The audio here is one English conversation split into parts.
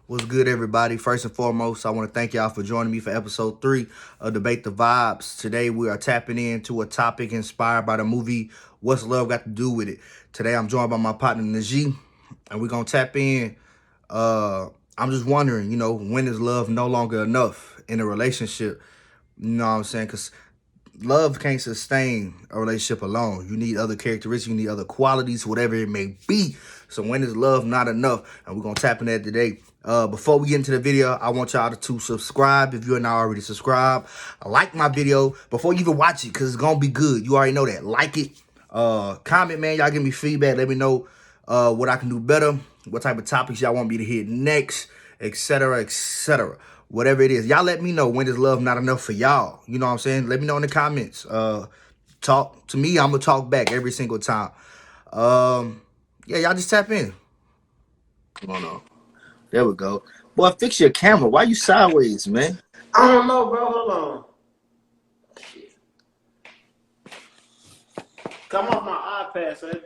What's good, everybody? First and foremost, I want to thank y'all for joining me for episode 3 of Debate the Vibes. Today, we are tapping into a topic inspired by the movie What's Love Got to Do with It. Today, I'm joined by my partner, Njee, and we're going to tap in. Uh, I'm just wondering, when is love no longer enough in a relationship? You know what I'm saying? Because love can't sustain a relationship alone. You need other characteristics, you need other qualities, whatever it may be. So when is love not enough? And we're gonna tap in that today. Before we get into the video, I want y'all to subscribe if you're not already subscribed. Like my video before you even watch it, because it's gonna be good. You already know that. Like it. Comment, man. Y'all give me feedback. Let me know what I can do better, what type of topics y'all want me to hit next, etc., etc. Whatever it is, y'all let me know when is love not enough for y'all. You know what I'm saying? Let me know in the comments. Talk to me. I'm gonna talk back every single time. Yeah, y'all just tap in. Hold on. There we go. Boy, fix your camera. Why you sideways, man? I don't know, bro. Hold on. Shit. Come off my iPad, so that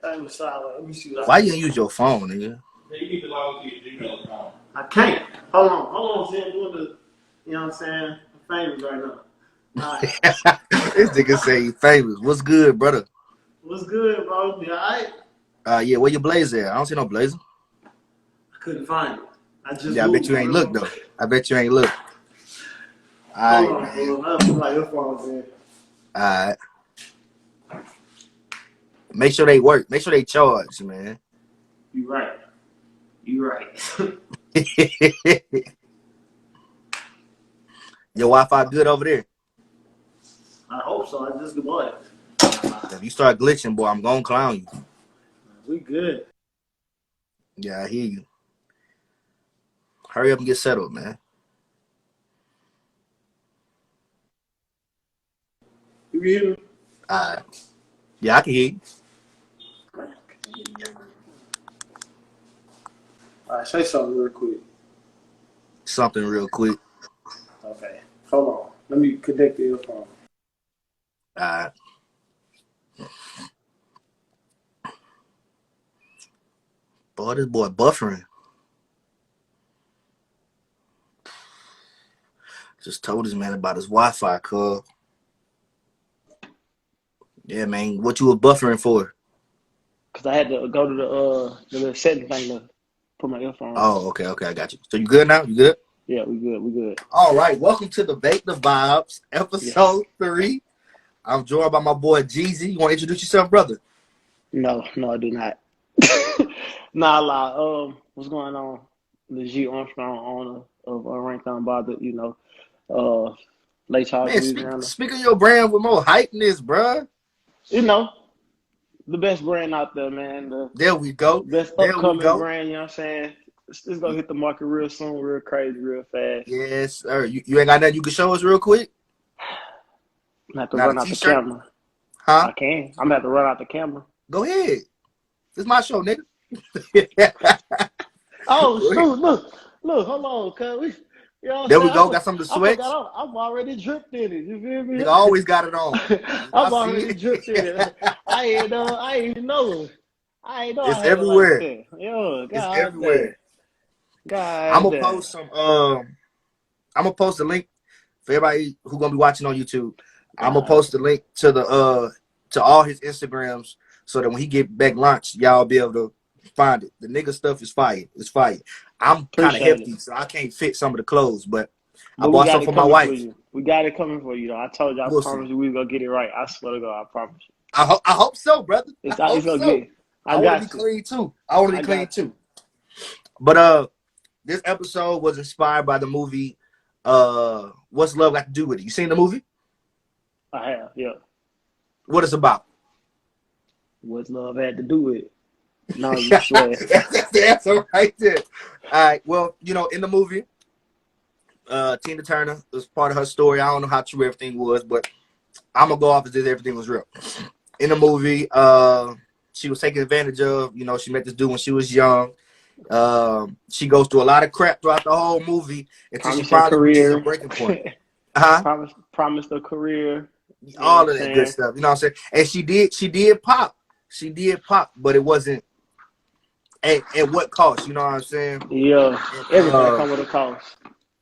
thing was sideways. Let me see what Why I you can didn't use your phone, nigga? Yeah, you need to log into your Gmail account. I can't. Hold on, see, I'm doing the, you know what I'm saying? I'm famous right now. All right. This nigga say he famous. What's good, brother? What's good, bro? You all right? Yeah, where your blazer at? I don't see no blazer. I couldn't find it. I just Yeah, I bet moved, you ain't look, bro. though. I bet you ain't look. All right, man. Hold on. I'll put my earphones in. All right. Make sure they work. Make sure they charge, man. You right. Your Wi-Fi good over there? I hope so. I just bought it. If you start glitching, boy, I'm gonna clown you. We good. Yeah, I hear you. Hurry up and get settled, man. You hear me? All right. Yeah, I can hear you. All right, say something real quick. Something real quick. Okay, hold on. Let me connect the earphone. All right. Boy, this boy buffering. Just told this man about his Wi-Fi, cuz. Yeah, man. What you was buffering for? Cause I had to go to the little setting thing to put my earphone on. Oh, okay, I got you. So you good now? You good? Yeah, we good. All right. Welcome to Debate the Vibes, Yes. episode 3. I'm joined by my boy Jeezy. You want to introduce yourself, brother? No, I do not. Nah, lie. What's going on? The G Armstrong, owner of Rank Unbothered, Lake Charles, Man, Louisiana. speak of your brand with more hype in this, bruh. You know, the best brand out there, man. The There we go. best There we upcoming go. brand, you know what I'm saying? It's gonna hit the market real soon, real crazy, real fast. Yes, sir. You ain't got nothing you can show us real quick? I have to Not a run out the t-shirt? camera. Huh? I can. I'm gonna have to run out the camera. Go ahead. This is my show, nigga. Oh Go ahead. shoot! Look, hold on, cuz you know what There I'm we saying? go. Got some of the I sweats. forgot I'm already dripped in it. You feel Nigga me? always got it on. I I'm see already dripped in it. it. I ain't even know. I ain't know It's I had it like everywhere. that. Yo, It's god damn. everywhere. I'm God gonna damn. post some I'm gonna post a link for everybody who gonna be watching on YouTube. I'm gonna post the link to the to all his Instagrams so that when he get back lunch, y'all be able to find it. The nigga stuff is fire. It's fire. I'm kind of Appreciate it. hefty, so I can't fit some of the clothes, but I But we bought got some it for my coming for wife. you. We got it coming for you though. I told you, I We'll see. promise you we gonna get it right. I swear to God, I promise you. I hope so, brother. I It's hope gonna so. get I I want to be got you. clean too. I want to be I clean got you. too. But this episode was inspired by the movie What's Love Got to Do with It? You seen the movie? I have, yeah. What it's about? What's love had to do with it? No, you swear. That's the answer right there. All right. Well, in the movie, Tina Turner was part of her story. I don't know how true everything was, but I'm gonna go off as if everything was real. In the movie, she was taken advantage of. She met this dude when she was young. She goes through a lot of crap throughout the whole movie until she Promised a finally reaches a career. breaking point. Huh? Promised a career. You know what All I'm of that good saying? stuff. You know what I'm saying? And she did pop. She did pop, but it wasn't at what cost? You know what I'm saying? Yeah, And, everything come with a cost.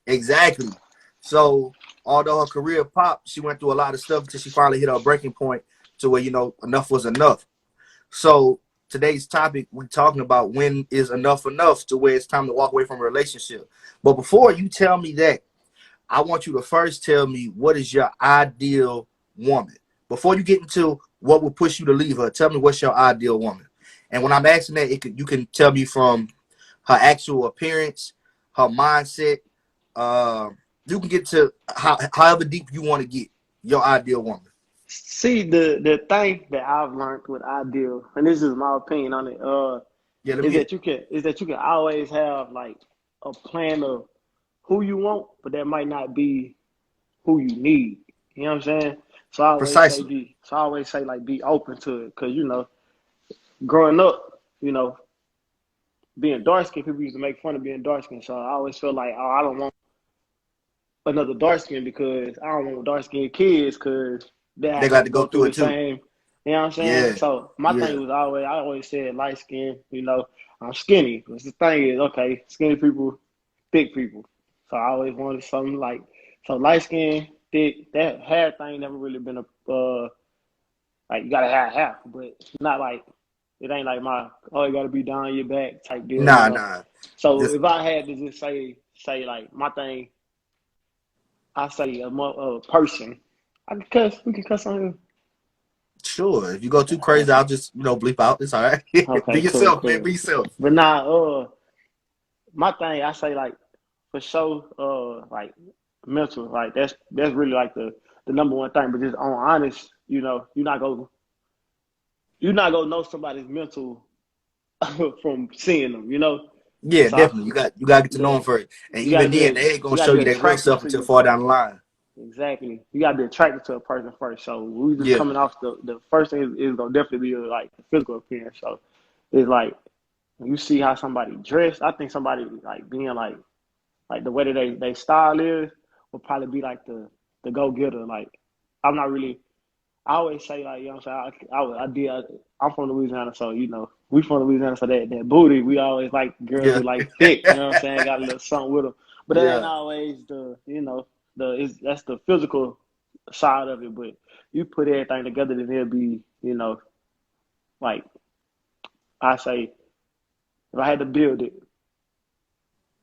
exactly. So although her career popped, she went through a lot of stuff until she finally hit her breaking point to where enough was enough. So today's topic, we're talking about when is enough to where it's time to walk away from a relationship. But before you tell me that, I want you to first tell me what is your ideal woman. Before you get into what would push you to leave her, tell me what's your ideal woman. And when I'm asking that, you can tell me from her actual appearance, her mindset. Uh, you can get to however deep you want to get your ideal woman. See, the thing that I've learned with ideal, and this is my opinion on it, Yeah, let me hear it. is that you can always have like a plan of who you want, but that might not be who you need. You know what I'm saying? Precisely. So I always say like be open to it, cause growing up, being dark skinned, people used to make fun of being dark skinned. So I always feel like, oh, I don't want another dark skin because I don't want dark skinned kids because they They have got to to go go through through it the too. same. You know what I'm saying? Yeah, So my yeah, thing was I always said light skin. I'm skinny. Because the thing is, okay, skinny people, thick people. So I always wanted something like so light skin, thick. That hair thing never really been a like you gotta have half, but not like it ain't like my oh you gotta be down your back type deal. nah. So Just if I had to just say like my thing, I say a person. I can cuss. We can cuss on here. sure. If you go too crazy, I'll Okay. just bleep out. It's all right. Be Okay. Cool. yourself, man. Cool. Be yourself. But nah. My thing. I say like for sure. Like mental. Like that's really like the number one thing. But just on honest, you're not gonna know somebody's mental from seeing them. Yeah, So I, definitely. You gotta get to know them the first, and you gotta even be then, they ain't you gonna gotta show be you their real attracted self to until you. far down the line. Exactly. You gotta be attracted to a person first. So we just Yeah, coming off the first thing is gonna definitely be like the physical appearance. So it's like when you see how somebody dressed, I think somebody like being like the way that they style is will probably be like the go getter. Like I'm not really. I always say like you know what I'm saying. I'm from Louisiana, so we from Louisiana, so that booty we always like girls yeah, who like thick. You know what I'm saying? Got a little something with them, but that ain't yeah, always that's the physical side of it. But you put everything together, then it'll be like I say if I had to build it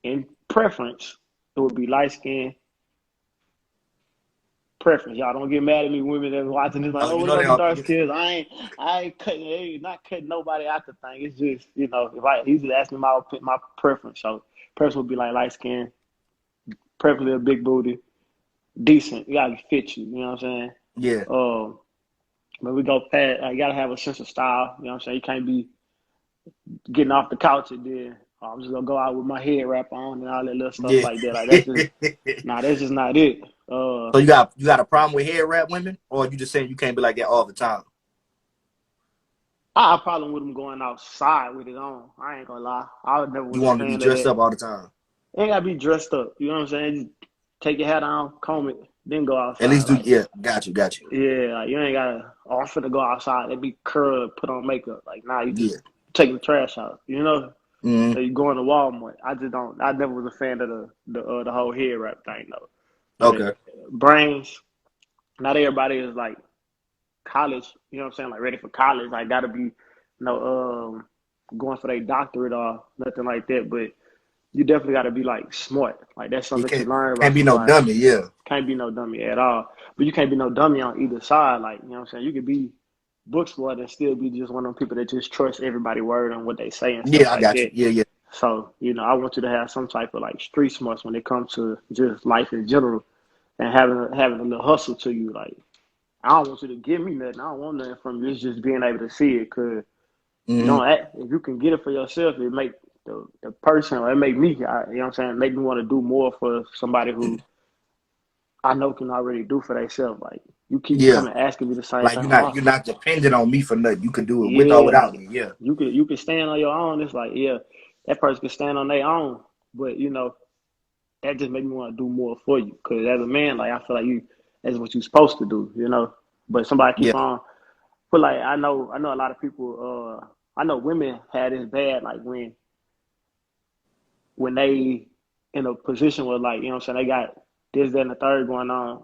in preference, it would be light skin preference. Y'all don't get mad at me, women that are watching this like, Oh, oh, you what know they about the are. dark skins? I ain't cutting, not cutting nobody out the thing. It's just, if he's just asking my preference. So preference would be like light skin, preferably a big booty, decent. You gotta fit you. You know what I'm saying? Yeah, Um, but we go past. You gotta have a sense of style. You know what I'm saying? You can't be getting off the couch and then I'm just gonna go out with my head wrap on and all that little stuff yeah. like that. Like that's just not it. So you got a problem with hair wrap women, or you just saying you can't be like that all the time? I have a problem with them going outside with it on. I ain't gonna lie. I never You was a want them to be fan of dressed that. up all the time. Ain't gotta be dressed up. You know what I'm saying? Just take your hat on, comb it, then go At outside. least do. Like, Yeah, got you. yeah, like you ain't gotta. Oh, I'm finna go outside. They be curled, put on makeup. Like, nah, you just Yeah. take the trash out. Hmm. So you going to Walmart. I just don't. I never was a fan of the whole head wrap thing though. But Okay. brains, not everybody is like college. You know what I'm saying? Like ready for college. Like gotta be, going for their doctorate or nothing like that. But you definitely got to be like smart. Like that's You something that you can't learn about can't be no somebody. dummy. Yeah. Can't be no dummy at all. But you can't be no dummy on either side. Like you know what I'm saying. You could be book smart and still be just one of them people that just trust everybody word on what they say and stuff Yeah, I like got you. that. Yeah, yeah, So I want you to have some type of like street smarts when it comes to just life in general and having a little hustle to you. Like I don't want you to give me nothing. I don't want nothing from you. It's just being able to see it. Cause you hmm don't act, if you can get it for yourself, it make the person or it make me. You know what I'm saying? Make me want to do more for somebody who I know can already do for themselves. Like you keep yeah. coming asking me the same Like thing. you're Oh, not you're not dependent on me for nothing. You can do it with or yeah, without like me. Yeah, you can stand on your own. It's like yeah, that person can stand on their own, but that just make me want to do more for you. Cause as a man, like I feel like that's what you're supposed to do. But somebody keep yeah, on. But like I know a lot of people. I know women had this bad, like when they in a position where, like, you know what I'm saying, they got this, that, and the third going on,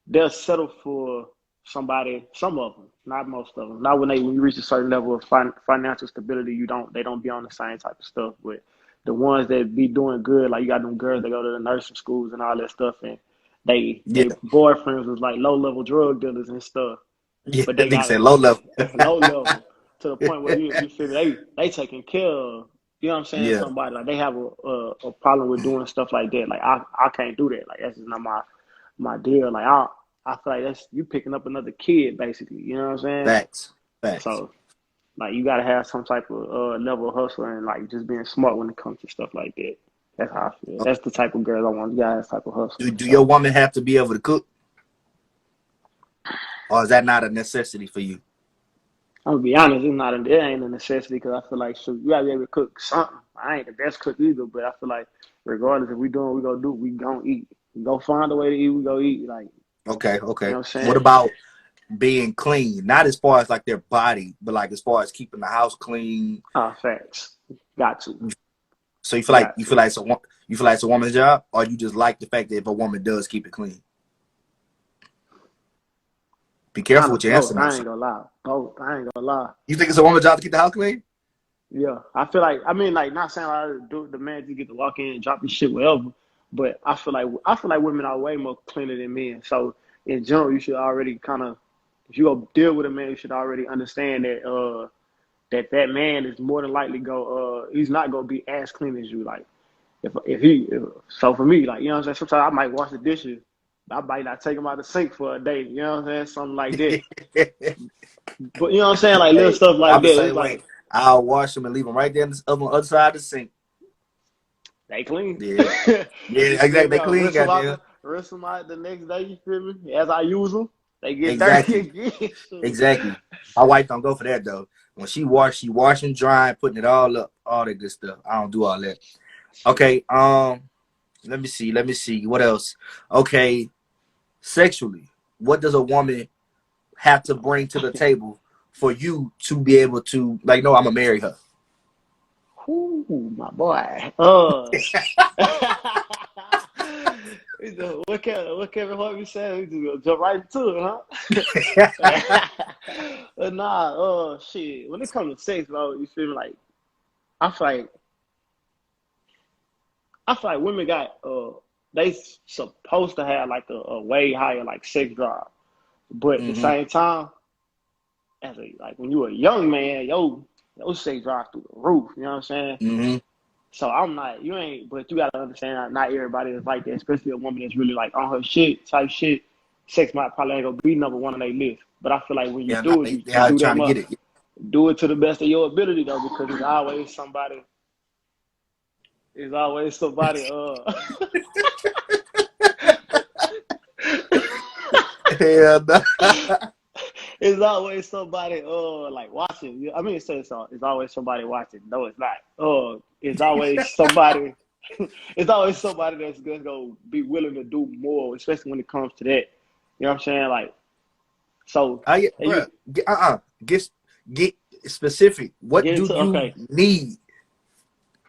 they'll settle for somebody, some of them, not most of them. Not when you reach a certain level of financial stability, they don't be on the same type of stuff. But the ones that be doing good, like you got them girls that go to the nursing schools and all that stuff, and they Yeah, boyfriends was like low level drug dealers and stuff, yeah. but That they nigga got said low level. low level to the point where you feel me, they taking care of, you know what I'm saying, Yeah, somebody, like they have a problem with doing stuff like that. Like I can't do that. Like that's just not my deal. Like I feel like that's you picking up another kid basically. You know what I'm saying? facts, facts. So like you gotta have some type of level of hustle and like just being smart when it comes to stuff like that. That's how I feel. That's the type of girl I want. You gotta have type of hustle. Do your So woman have to be able to cook, or is that not a necessity for you? I'm gonna be honest, it ain't a necessity because I feel like shoot, you gotta be able to cook something. I ain't the best cook either, but I feel like regardless if we doing what we gonna do, we gonna eat. We go find a way to eat, we go eat. Like, Okay, you okay. know what I'm What saying? about being clean? Not as far as like their body, but like as far as keeping the house clean. Facts. Got to. So Got you feel to. like you feel like it's a woman's job, or you just like the fact that if a woman does keep it clean. Be Kind careful with of your answer both. now, I son. ain't gonna lie. Both. I ain't gonna lie. You think it's a woman's job to keep the house clean? Yeah. I feel like I mean like not saying I do the man just get to walk in and drop his shit wherever, but I feel like women are way more cleaner than men. So in general you should already kinda if you go deal with a man, you should already understand that man is more than likely he's not gonna be as clean as you. Like so for me, like you know what I'm saying, sometimes I might wash the dishes, but I might not take them out of the sink for a day, you know what I'm saying? Something like that. But you know what I'm saying? Like little Hey, stuff like I'm the that. It's same way. like I'll wash them and leave them right there on the other side of the sink. they clean. Yeah, You yeah, feel exactly. me? They I clean, goddamn. rinse them out the next day, you feel me? As I use them, they get dirty Exactly, again. Shoot. exactly. My wife don't go for that though. When she washing, drying, putting it all up, all that good stuff. I don't do all that. Okay, let me see. What else? Okay, sexually, what does a woman have to bring to the table for you to be able to like? No, I'm gonna marry her. Ooh, my boy. What Kevin Harvey said, we just gonna jump right into it, huh? Nah, shit. When it comes to sex, bro, you feel me? Like I feel like I feel like women got they supposed to have like a way higher like sex drive, but at the Hmm. same time, as a like when you a young man, your sex drive through the roof. You know what I'm saying? Hmm. So I'm not, you ain't, but you gotta understand that not everybody is like that, especially a woman that's really like on her shit type shit. Sex might probably ain't gonna be number one on their list. But I feel like when you Yeah, no, do it, they you out do that trying to get much. it. Do it to the best of your ability though, because it's always somebody Hell no. it's always somebody like watching. I mean it's always somebody watching. No, it's not. It's always somebody it's always somebody that's gonna be willing to do more, especially when it comes to that. You know what I'm saying? Like so I, and you bro, get get specific. What get do into you okay. need?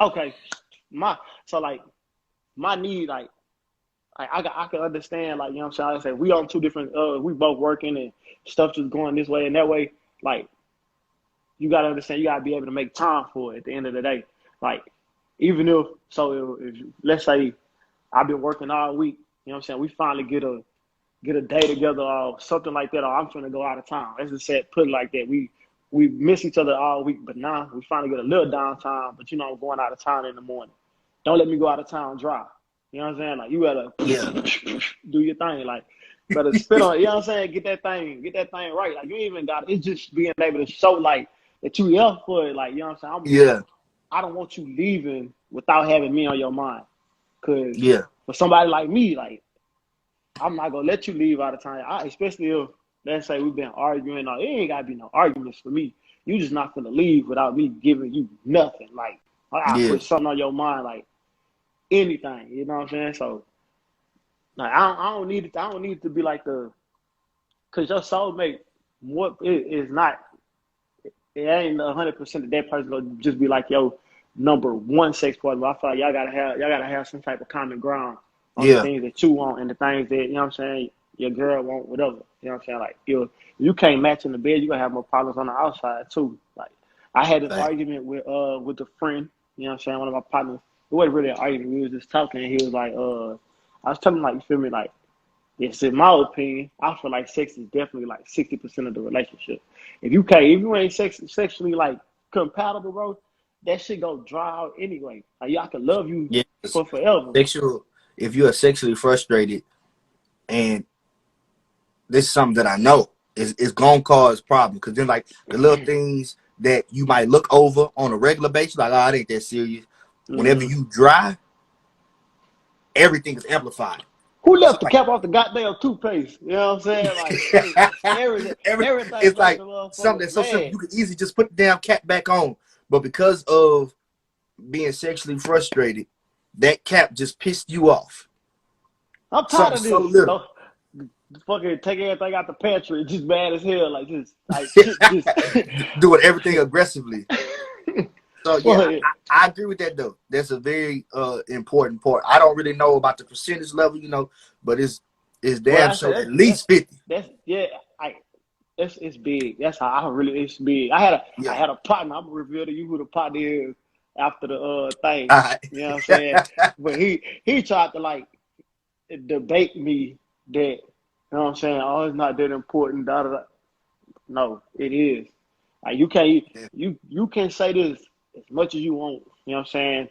Okay. My so like my need like I can understand like you know what I'm saying. I say we on two different we both working and stuff just going this way and that way. Like you gotta understand, you gotta be able to make time for it at the end of the day. Like, even if let's say I've been working all week, you know what I'm saying, we finally get a day together or something like that, or I'm trying to go out of town. Let's just say put it like that. We miss each other all week, but now we finally get a little downtime, but you know I'm going out of town in the morning. Don't let me go out of town dry. You know what I'm saying? Like you Yeah, gotta do your thing. Like better spit on it, you know what I'm saying? Get that thing right. Like you even got it's just being able to show like that you here for it. Like, you know what I'm saying? yeah, I don't want you leaving without having me on your mind. Cause yeah, for somebody like me, like I'm not gonna let you leave out of time. Especially if let's say we've been arguing. Or it ain't gotta be no arguments for me. You just not gonna leave without me giving you nothing. Like I yeah. put something on your mind, like anything. You know what I'm saying? So like I don't need it. I don't need it to be like cause your soulmate. What is not it ain't 100% that person gonna just be like yo number one sex partner. But I feel like y'all gotta have some type of common ground on the Yeah, things that you want and the things that you know what I'm saying your girl want, whatever. You know what I'm saying? Like you can't match in the bed, you gonna have more problems on the outside too. Like I had this fact. argument with a friend. You know what I'm saying? One of my partners. It wasn't really an argument. We was just talking. And he was like, I was telling him like, you feel me? Like, yes, in my opinion, I feel like sex is definitely like 60% of the relationship. If you ain't sexually like compatible, bro, that shit go dry out anyway. Like y'all can love you Yes, for forever. sexual. If you are sexually frustrated, and this is something that I know is gonna cause problems, because then like the little things that you might look over on a regular basis, like oh, it ain't that serious. Whenever Mm-hmm. you dry, everything is amplified. Who So left the like cap off the goddamn toothpaste? You know what I'm saying? Like everything it's make the like something motherfucker that's so simple. mad. You could easily just put the damn cap back on, but because of being sexually frustrated, that cap just pissed you off. I'm tired Something of so this. little. Don't fucking take everything out the pantry. Just bad as hell. Like shit. Just Doing everything aggressively. So yeah, well, I agree with that though. That's a very important part. I don't really know about the percentage level, but it's well, damn I say sure at that's least 50. that's yeah. I it's big. That's how I really it's big. I Yeah. had a partner. I'm gonna reveal to you who the partner is after the thing. All right. You know what I'm saying? But he tried to like debate me that you know what I'm saying. Oh, it's not that important. Da, da, da. No, it is. Like you can say this as much as you want. You know what I'm saying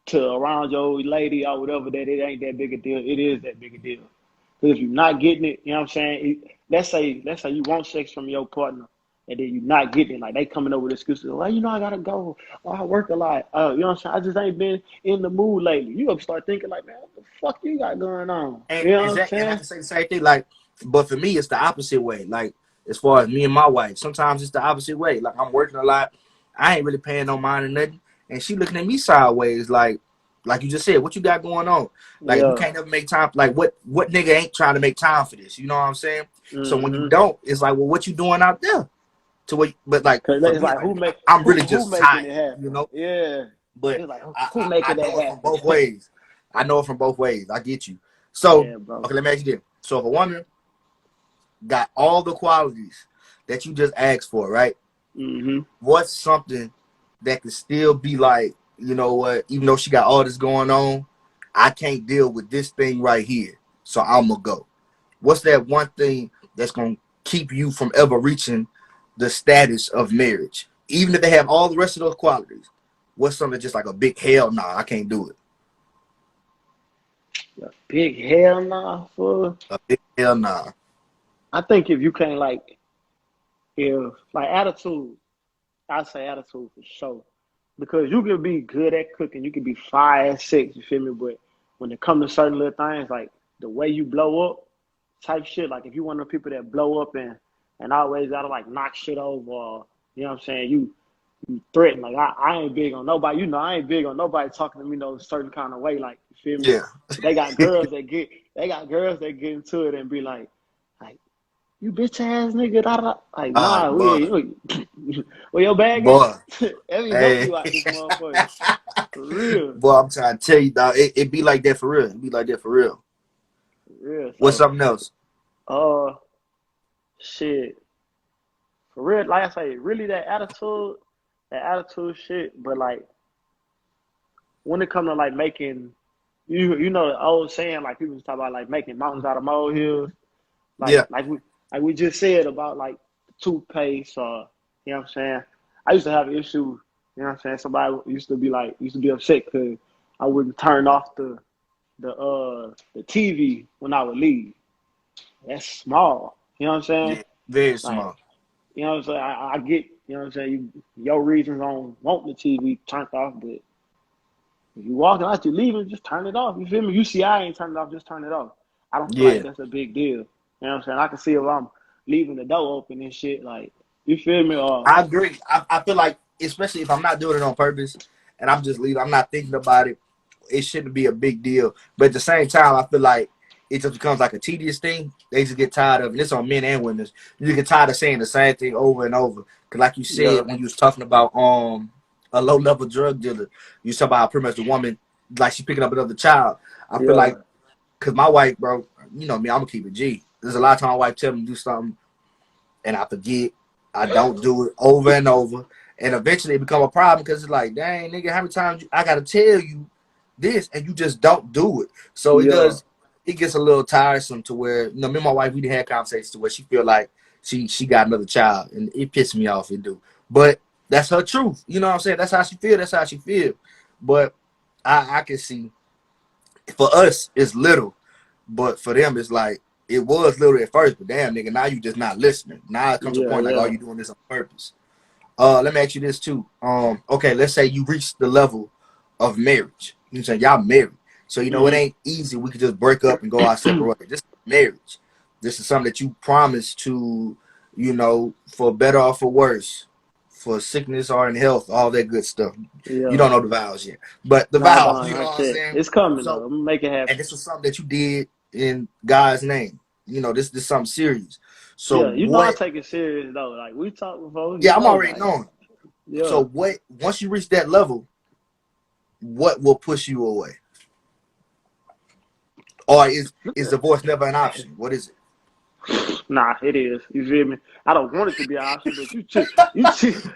to around your lady or whatever that it ain't that big a deal. It is that big a deal. Because if you're not getting it, you know what I'm saying. Let's say you want sex from your partner, and then you're not getting it. Like they coming up with excuses. Well, I gotta go. Oh, I work a lot. You know what I'm saying. I just ain't been in the mood lately. You gonna start thinking like, man, what the fuck you got going on? And You know what I'm exactly, and I saying? can say the same thing. Like, but for me, it's the opposite way. Like, as far as me and my wife, sometimes it's the opposite way. Like, I'm working a lot, I ain't really paying no mind or nothing, and she looking at me sideways, like you just said, what you got going on? Like, if you Yeah. can't ever make time, like, what nigga ain't trying to make time for this? You know what I'm saying? So when you Mm-hmm. don't, it's like, well, what you doing out there? To what? But like Cause for it's me, like like who make I'm really who just making tired, it happen? Yeah. But It's like who I making that know it from happen? both ways. I know it from both ways. I get you. So Yeah, bro. okay, let me ask you this. So if a woman got all the qualities that you just asked for, right? Mm-hmm. What's something that could still be like, you know what? Even though she got all this going on, I can't deal with this thing right here. So I'm gonna go. What's that one thing that's gonna keep you from ever reaching the status of marriage, even if they have all the rest of those qualities? What's something just like a big hell nah, I can't do it. Big hell nah, fool. A big hell nah. I think if you can't if like attitude, I say attitude for sure. Because you can be good at cooking, you can be 5 and 6, you feel me? But when it comes to certain little things, like the way you blow up, type shit, like if you one of the people that blow up and always gotta like knock shit over, you know what I'm saying? You threaten. Like I ain't big on nobody. I ain't big on nobody talking to me no certain kind of way. Like you feel me? Yeah. They got girls that get into it and be like you bitch ass nigga. Da, da. Like All nah, right, boy. where your bag at? Boy. Let me help Hey. you out this motherfucker for real, Boy, I'm trying to tell you, dog, it be like that for real. It be like that for real. for real. What's So something else? uh shit for real. Like I say, really that attitude shit. But like when it comes to like making you know the old saying like people talk about like making mountains out of molehills like Yeah. we just said about like toothpaste or you know what I'm saying. I used to have an issue. You know what I'm saying. Somebody used to be upset because I wouldn't turn off the TV when I would leave. That's small. You know what I'm saying. Yeah. Very Like small. you know what I'm saying. I get you know what I'm saying. Your reasons on wanting the TV turned off, but if you walking out, you leaving, just turn it off. You feel me? You see, I ain't turned it off, just turn it off. I don't feel like Yeah. that's a big deal. You know what I'm saying? I can see if I'm leaving the door open and shit. Like, you feel me? Or I agree. I feel like, especially if I'm not doing it on purpose and I'm just leaving, I'm not thinking about it, it shouldn't be a big deal. But at the same time, I feel like it just becomes like a tedious thing. They just get tired of it. And it's on men and women. You just get tired of saying the same thing over and over. Cause like you Yeah, said when you was talking about a low level drug dealer, you talk about how pretty much the woman like she picking up another child. I feel yeah, like cause my wife, bro, you know me, I'm gonna keep it G. There's a lot of time my wife tell me to do something and I forget. I don't do it over and over, and eventually it become a problem because it's like, dang, nigga, how many times I gotta tell you this and you just don't do it? So it yeah, does. It gets a little tiresome to where me and my wife we done had conversations to where she feel like she got another child, and it pisses me off. It do, but that's her truth. You know what I'm saying? That's how she feel. That's how she feel. But I can see for us it's little, but for them it's like it was little at first, but damn nigga, now you just not listening. Now it comes to a yeah, point like, oh, yeah. you doing this on purpose. Let me ask you this too. Okay, let's say you reach the level of marriage. You know, saying y'all married, so you know it Hmm. ain't easy. We could just break up and go our separate ways. This is marriage. This is something that you promise to, for better or for worse, for sickness or in health, all that good stuff. You Yeah. don't know the vows yet, but the Nah, vows, nah, you know not what I'm yet. saying. It's coming though. So, I'm gonna make it and happen. this was something that you did in God's name. This something serious. So Yeah, you know I what? take it serious though. Like we talked before, Yeah, I'm already like knowing. yeah. So what? Once you reach that level, what will push you away? Or is divorce never an option? What is it? Nah, it is. You feel me? I don't want it to be an option, but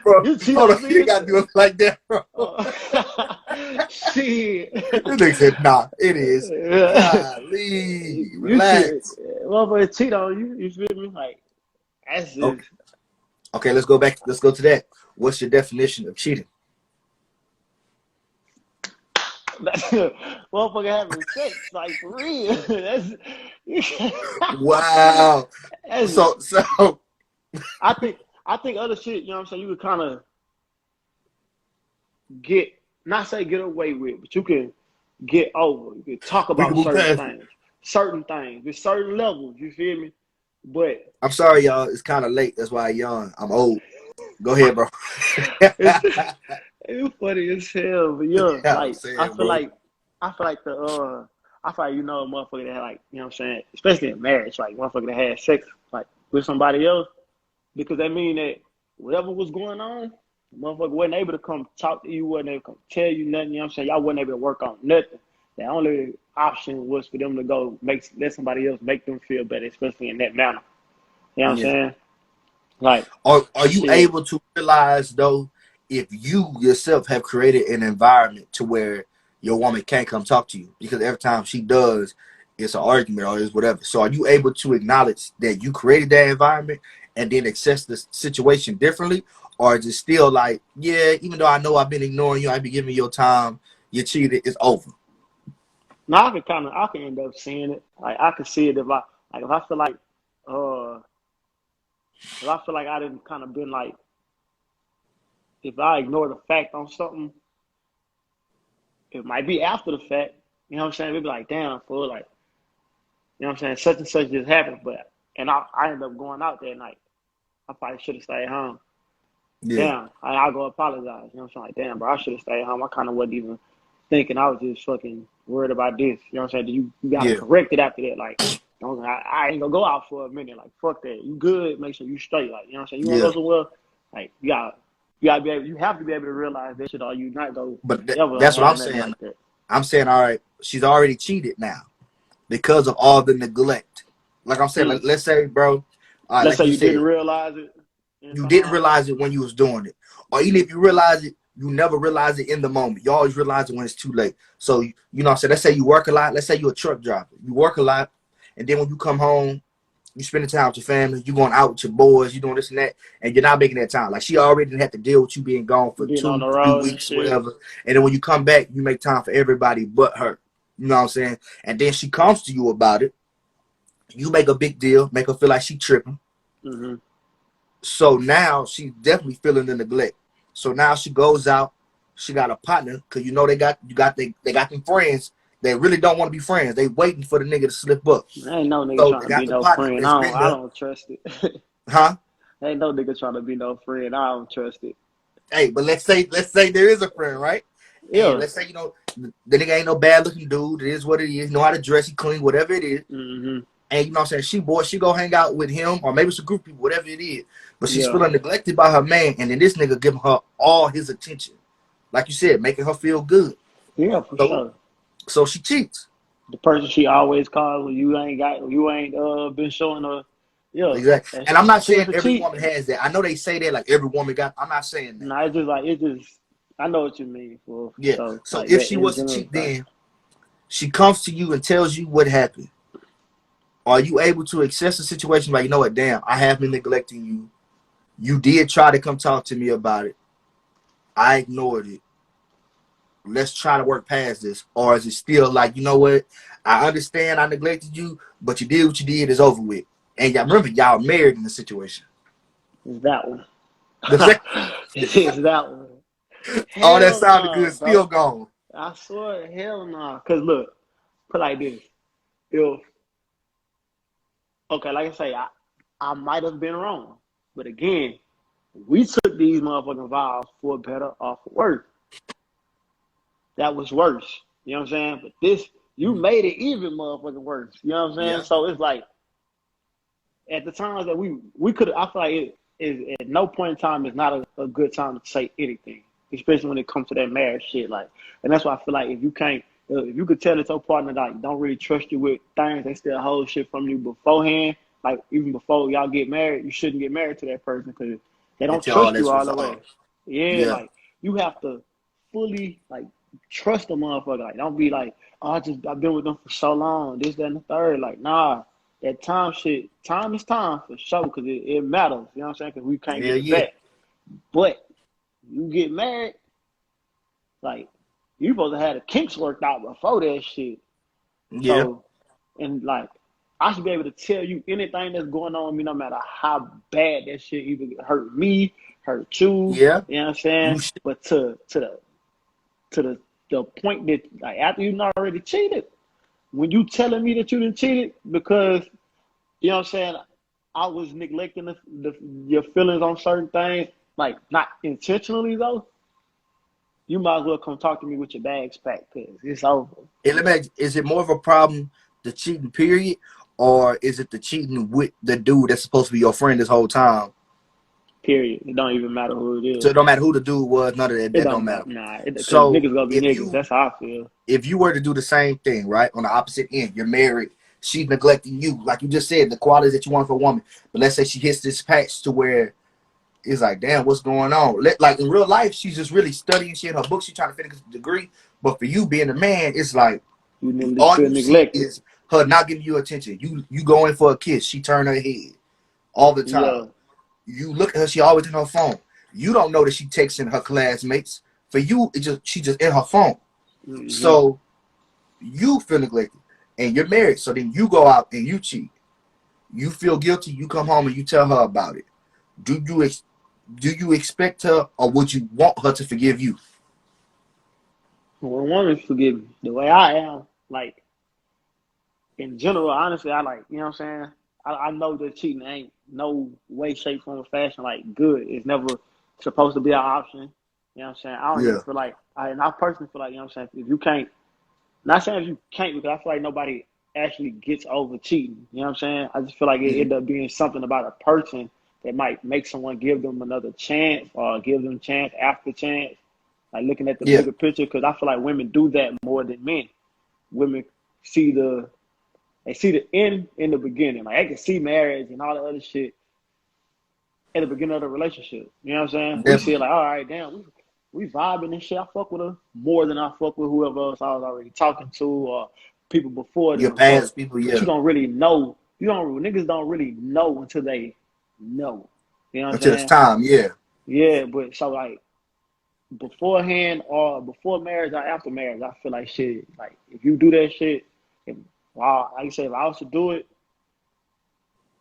Bro, you cheat hold on. on You me. gotta do it like that, bro. Uh, shit. This nigga said, nah, it is. Yeah. Golly, You cheat. relax. Motherfucker cheat on you. You feel me? Like that's Okay. just Okay, let's go back. Let's go to that. What's your definition of cheating? that's motherfucker having sex. Like for real. That's Wow. that's. So I think other shit. You know what I'm saying? You could kind of get not say get away with, but you can get over. You can talk we can about move past it. certain things, with certain levels. You feel me? But I'm sorry, y'all. It's kind of late. That's why I yawn. I'm old. Go ahead, bro. it's it's funny as hell. But yeah, Yeah, I'm like saying, bro. I feel like I feel like a motherfucker that like you know what I'm saying, especially in marriage, like motherfucker that had sex like with somebody else because that mean that whatever was going on, motherfucker wasn't able to come talk to you, wasn't able to come tell you nothing. You know what I'm saying? Y'all wasn't able to work on nothing. The only option was for them to go let somebody else make them feel better, especially in that manner. You know what I'm Yeah. saying? Like Are you shit. able to realize though if you yourself have created an environment to where your woman can't come talk to you because every time she does, it's an argument or it's whatever. So are you able to acknowledge that you created that environment and then assess the situation differently, or is it still like, yeah, even though I know I've been ignoring you, I've been giving you your time, you cheated, it's over. Now I can end up seeing it. Like I can see it if I feel like uh if I feel like I didn't kind of been like if I ignore the fact on something, it might be after the fact. You know what I'm saying? It'd be like, damn, fool, like, you know what I'm saying? Such and such just happened, but and I end up going out that night. I probably should have stayed home. Yeah, Damn, I'll go apologize. You know what I'm saying? Like, damn, bro, I should have stayed home. I kind of wasn't even thinking. I was just fucking worried about this. You know what I'm saying? You got to yeah, correct it after that. Like, I ain't gonna go out for a minute. Like, fuck that. You good? Make sure you straight. Like, you know what I'm saying? You wanna yeah. go somewhere? Like, you gotta be able. You have to be able to realize that shit, or you not go But ever that's what have I'm nothing saying. like that. I'm saying, all right, she's already cheated now because of all the neglect. Like I'm saying, Hmm. like, let's say, bro, Let's like say you you didn't said, realize it in you didn't time. realize it when you was doing it, or even Hmm. if you realize it, you never realize it in the moment. You always realize it when it's too late. So you know, what I'm saying, let's say you work a lot. Let's say you're a truck driver. You work a lot, and then when you come home, you spending time with your family. You going out with your boys. You doing this and that, and you're not making that time. Like she already didn't have to deal with you being gone for Being on two, the 3 weeks, shit. whatever. And then when you come back, you make time for everybody but her. You know what I'm saying? And then she comes to you about it. You make a big deal, make her feel like she tripping. Hmm. So now she's definitely feeling the neglect. So now she goes out. She got a partner because you know they got them friends. They really don't want to be friends. They waiting for the nigga to slip up. Ain't no nigga So trying they to be got the no partner friend. that's been I there, don't trust it. huh? Ain't no nigga trying to be no friend. I don't trust it. Hey, but let's say there is a friend, right? And Yeah. let's say the nigga ain't no bad looking dude. It is what it is. Know how to dress, he clean, whatever it is. Mm-hmm. And you know what I'm saying? She go hang out with him, or maybe it's a group of people, whatever it is. But she's Yeah. feeling neglected by her man, and then this nigga giving her all his attention. Like you said, making her feel good. Yeah, for So sure. so she cheats. The person she always calls when you ain't been showing her. Yeah, Exactly. And I'm not that's saying a every cheat. woman has that. I know they say that like every woman got. I'm not saying that. Nah, it's just. I know what you mean for Yeah. sure. So Like if that she in was to general. cheat, then she comes to you and tells you what happened. Are you able to assess the situation like, you know what, damn, I have been neglecting you. You did try to come talk to me about it. I ignored it. Let's try to work past this. Or is it still like, you know what? I understand I neglected you, but you did what you did, it's over with. And y'all remember, y'all married in the situation. It's that one. The second, It's that one. all that Hell sounded nah, good, still bro. gone. I swear, hell nah. Cause look, put like this. If okay, like I say, I might have been wrong, but again, we took these motherfucking vows for better or for worse. That was worse. You know what I'm saying? But this, you made it even motherfucking worse. You know what I'm saying? Yeah. So it's like at the times that we could, I feel like it is at no point in time is not a good time to say anything, especially when it comes to that marriage shit. Like, and that's why I feel like if you could tell that your partner like don't really trust you with things, they still hold shit from you beforehand. Like even before y'all get married, you shouldn't get married to that person because they don't Until all trust you that's all the way. resolved. Yeah, Yeah. like you have to fully like trust the motherfucker. Like don't be like, oh, I've been with them for so long, this, that, and the third. Like, nah, that time shit, time is time for sure because it matters. You know what I'm saying? Because we can't Yeah, get it yeah. back. But you get married, like you supposed to have the kinks worked out before that shit. Yeah. So, and like, I should be able to tell you anything that's going on with me, no matter how bad that shit either hurt me, hurt you. Yeah. You know what I'm saying? You should. But to the point that like after you've already cheated, when you telling me that you didn't cheat it because you know what I'm saying, I was neglecting your feelings on certain things, like not intentionally though. You might as well come talk to me with your bags packed because it's over. Is it more of a problem the cheating period, or is it the cheating with the dude that's supposed to be your friend this whole time? Period. It don't even matter who it So is. it don't matter who the dude was, none of that. It That don't don't matter. matter. Nah, because So niggas gonna be niggas. That's how I feel. if you were to do the same thing, right, on the opposite end, you're married, she's neglecting you, like you just said, the qualities that you want for a woman. But let's say she hits this patch to where it's like, damn, what's going on? Like in real life, she's just really studying shit in her book. She's trying to finish a degree. But for you being a man, it's like You niggas all feel you see neglected. is her not giving you attention. You go in for a kiss, she turn her head all the time. Yeah. You look at her, she always in her phone. You don't know that she texting her classmates. For you, she just in her phone. Mm-hmm. So you feel neglected, and you're married. So then you go out and you cheat. You feel guilty. You come home and you tell her about it. Do you do you expect her, or would you want her to forgive you? When women forgive me, the way I am, like in general, honestly, I like, you know what I'm saying? I know that cheating ain't no way, shape, form, or fashion like good. It's never supposed to be an option. You know what I'm saying? I don't even Yeah, feel like, and I personally feel like, you know what I'm saying? If you can't, not saying if you can't, because I feel like nobody actually gets over cheating. You know what I'm saying? I just feel like it yeah, ended up being something about a person that might make someone give them another chance or give them chance after chance. Like looking at the yeah, bigger picture, because I feel like women do that more than men. Women see the end in the beginning. Like they can see marriage and all the other shit at the beginning of the relationship. You know what I'm saying? We see it definitely. like, all right, damn, we vibing and shit. I fuck with her more than I fuck with whoever else I was already talking to or people before Your them. So, past people, but you yeah. don't really know. Niggas don't really know until they know. You know what I'm Until it's saying? time, yeah. Yeah, but so like beforehand or before marriage or after marriage, I feel like shit. Like if you do that shit, if, wow, like you say, if I was to do it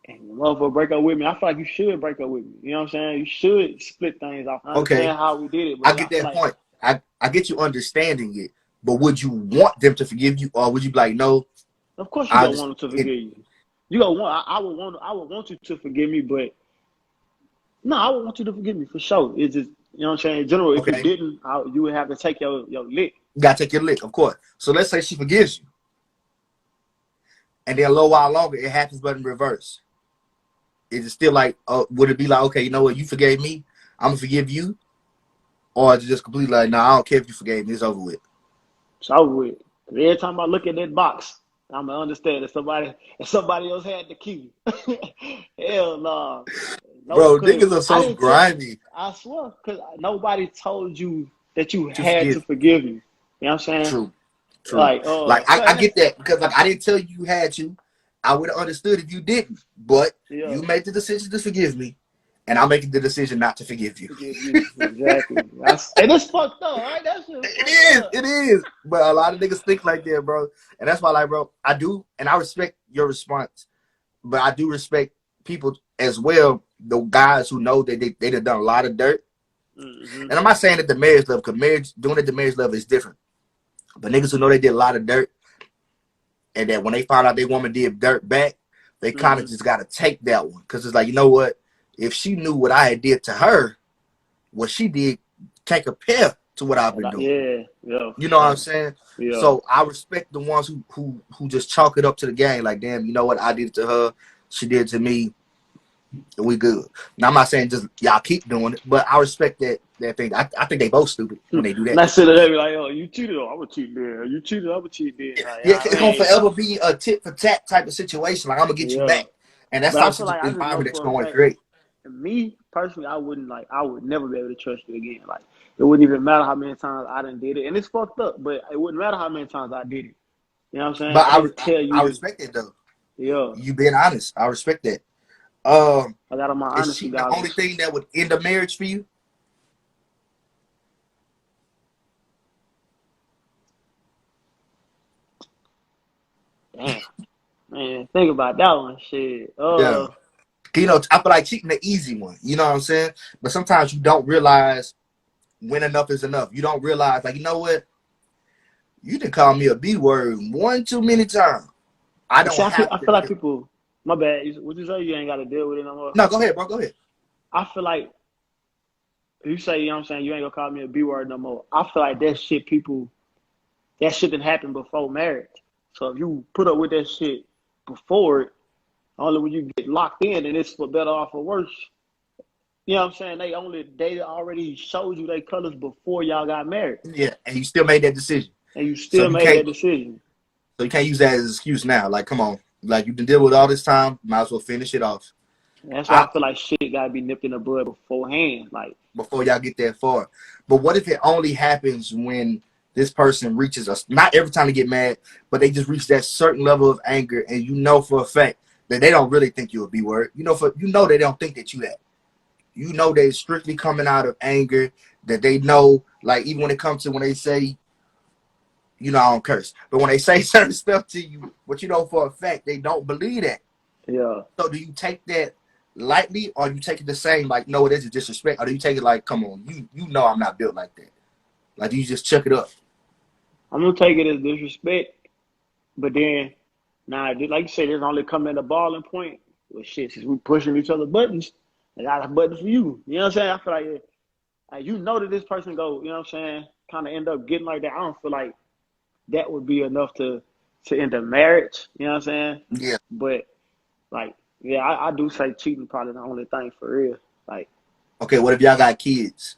and the motherfucker break up with me, I feel like you should break up with me. You know what I'm saying? You should split things off. I Okay, understand how we did it, but I I get feel that like, point. I get you understanding it, but would you want them to forgive you, or would you be like, no, of course, you I gonna just want them to it, forgive you. You gonna want. I would want you to forgive me, but no, I would want you to forgive me for sure. It's just you know what I'm saying. In general, if you okay, didn't, you would have to take your lick. You gotta take your lick, of course. So let's say she forgives you, and then a little while longer it happens, but in reverse. Is it still like, would it be like, okay, you know what, you forgave me, I'm gonna forgive you, or is it just completely like, no, I don't care if you forgave me, it's over with? It's over with. 'Cause every time I look at that box, I'm gonna understand that somebody else had the key. Hell no, no, Bro, cause niggas are I so didn't tell. grimy I swear, cause nobody told you that you to had to forgive. forgive me. You know what I'm saying? True, true. Like, Like I man, get that because like I didn't tell you you had to. I would have understood if you didn't, but yeah, you made the decision to forgive me, and I'm making the decision not to forgive you. forgive you exactly. And it's fucked up, right? That shit It fucked is, up. it is. But a lot of niggas think like that, bro. And that's why, like, bro, I do, and I respect your response, but I do respect people as well, the guys who know that they done done a lot of dirt. Hmm. And I'm not saying that the marriage love, because marriage, doing it the marriage love is different. But niggas who know they did a lot of dirt, and that when they find out their woman did dirt back, they kind of Hmm. just got to take that one. Because it's like, you know what? If she knew what I had did to her, what she did can't compare to what I've been doing. Yeah, yeah, for You know what I'm sure. saying? Yeah. So I respect the ones who just chalk it up to the game. Like, damn, you know what? I did it to her. She did it to me. And we good. Now I'm not saying just y'all keep doing it, but I respect that thing. I think they both stupid when they do that. Not sitting there be like, oh, you cheated, oh, I would cheat there. You cheated, I would cheat there. Like, Yeah, I it's gonna mean, forever be a tit for tat type of situation. Like I'm gonna get you yeah. back, and that's But I type feel of like I just know environment that for you're a going to fact, create. me personally, I would never be able to trust you again. Like, it wouldn't even matter how many times I done did it. And it's fucked up, but it wouldn't matter how many times I did it. You know what I'm saying? But I didn't tell you I to, respect that though. yeah. You being honest, I respect that. Um, I got on my is honesty cheating the only goggles. thing that would end a marriage for you? Damn, man, think about that one. Shit. Yeah. You know, I feel like cheating the easy one. You know what I'm saying? But sometimes you don't realize when enough is enough. You don't realize, like, you know what? You didn't call me a B word one too many times. I See, don't have I to. feel like people, my bad. Would you say you ain't got to deal with it no more? No, go ahead, bro. Go ahead. I feel like you say, you know what I'm saying, you ain't gonna call me a B word no more. I feel like that shit didn't happen before marriage. So if you put up with that shit before it, only when you get locked in and it's for better or for worse. You know what I'm saying? They already showed you their colors before y'all got married. Yeah, and you still made that decision. And you So still you made can't. that decision. So you can't use that as an excuse now. Like, come on. Like you've been dealing with all this time. Might as well finish it off. And that's why I I feel like shit gotta be nipped in the bud beforehand. Like, before y'all get that far. But what if it only happens when this person reaches us? Not every time they get mad, but they just reach that certain level of anger, and you know for a fact that they don't really think you're a B word. You know they don't think that you that. You know they're strictly coming out of anger. That they know, like even when it comes to when they say, you know, I don't curse, but when they say certain stuff to you, but you know for a fact they don't believe that. yeah. So do you take that lightly, or do you take it the same? Like, no, it is a disrespect, or do you take it like, come on, you know I'm not built like that. Like you just chuck it up. I'm gonna take it as disrespect, but then nah, like you said, there's only coming at a balling point. Well shit, since we pushing each other buttons, I got a button for you. You know what I'm saying? I feel like you know that this person go, you know what I'm saying, kinda end up getting like that. I don't feel like that would be enough to end a marriage, you know what I'm saying? Yeah. But like, yeah, I do say cheating probably the only thing for real. Like, Okay. What if y'all got kids?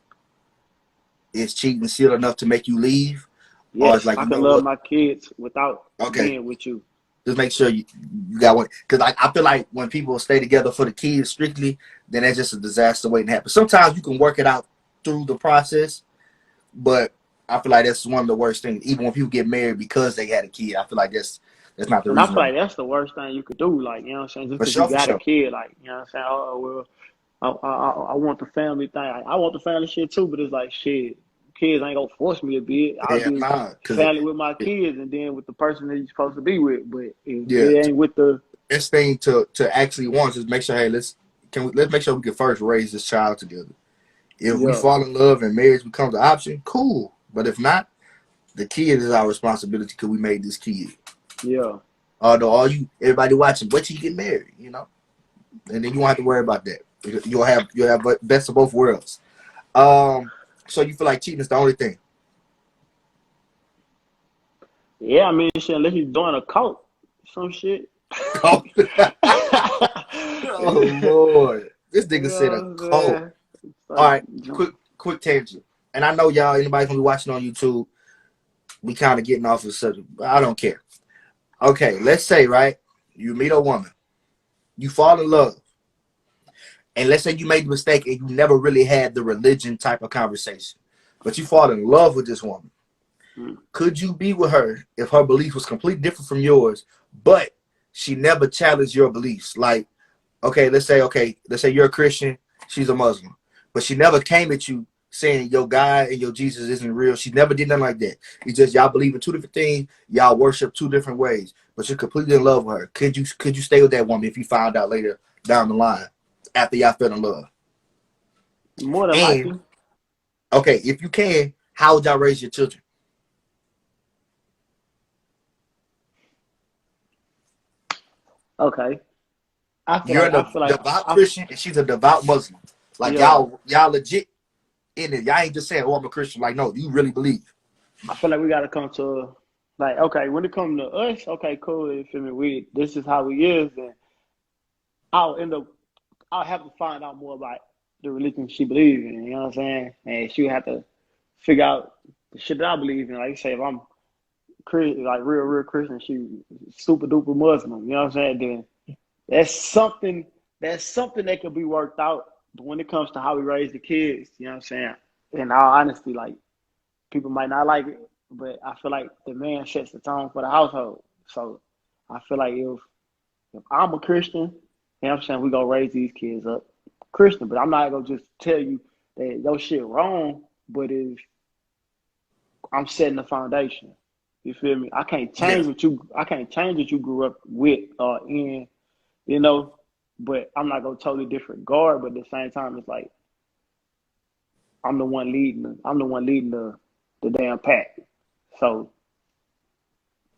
Is cheating still enough to make you leave, or it's yes, like I you can know love what? my kids without Okay, being with you. just make sure you got one. Because I feel like when people stay together for the kids strictly, then that's just a disaster waiting to happen. Sometimes you can work it out through the process, but I feel like that's one of the worst things. Even when people get married because they had a kid, I feel like that's not the And I reason feel why. like that's the worst thing you could do. Like, you know what I'm saying? Just For because you sure, for got a sure. kid, like, you know what I'm saying? Oh, well, I want the family thing. I want the family shit too, but it's like, shit, kids ain't gonna force me to be it. I'll Yeah, be nah, because family with my kids and then with the person that you're supposed to be with. But if yeah, it ain't with the, best thing to actually want is make sure, hey, let's make sure we can first raise this child together. If we yeah, fall in love and marriage becomes an option, cool. But if not, the kid is our responsibility because we made this kid. yeah. Although everybody watching, wait till you get married, you know, and then you won't have to worry about that. You'll have best of both worlds. Um, so you feel like cheating is the only thing? Yeah, I mean, shit, unless you join a cult, some shit. Cult. Oh You Lord, this know nigga what said a I'm cult. saying? It's All like, right, quick tangent. And I know y'all, anybody gonna be watching on YouTube, we kind of getting off the subject, but I don't care. Okay, let's say right, you meet a woman, you fall in love, and let's say you made the mistake and you never really had the religion type of conversation, but you fall in love with this woman. mm, Could you be with her if her belief was completely different from yours, but she never challenged your beliefs? Like, let's say you're a Christian, she's a Muslim, but she never came at you saying your God and your Jesus isn't real. She never did nothing like that. It's just y'all believe in two different things, y'all worship two different ways, but you're completely in love with her. Could you stay with that woman if you found out later down the line after y'all fell in love? more than And likely. okay, if you can, how would y'all raise your children? Okay. You're a I feel like, devout Christian and she's a devout Muslim. Like yeah, y'all legit in it. Y'all ain't just saying, "Oh, I'm a Christian." Like, no, you really believe. I feel like we gotta come to like, okay, when it comes to us, okay, cool. You feel me? This is how we is, and I'll end up I'll have to find out more about the religion she believes in. You know what I'm saying? And she would have to figure out the shit that I believe in. Like you say, if I'm Christian, like real Christian, she super duper Muslim. You know what I'm saying? Then that's something that could be worked out. But when it comes to how we raise the kids, you know what I'm saying? In all honesty, like people might not like it, but I feel like the man sets the tone for the household. So I feel like if I'm a Christian, you know what I'm saying, we gonna raise these kids up Christian, but I'm not gonna just tell you that your shit wrong, but if I'm setting the foundation. You feel me? Yeah, I can't change what you grew up with or in, you know, but I'm not gonna totally disregard, but at the same time it's like I'm the one leading the damn pack. So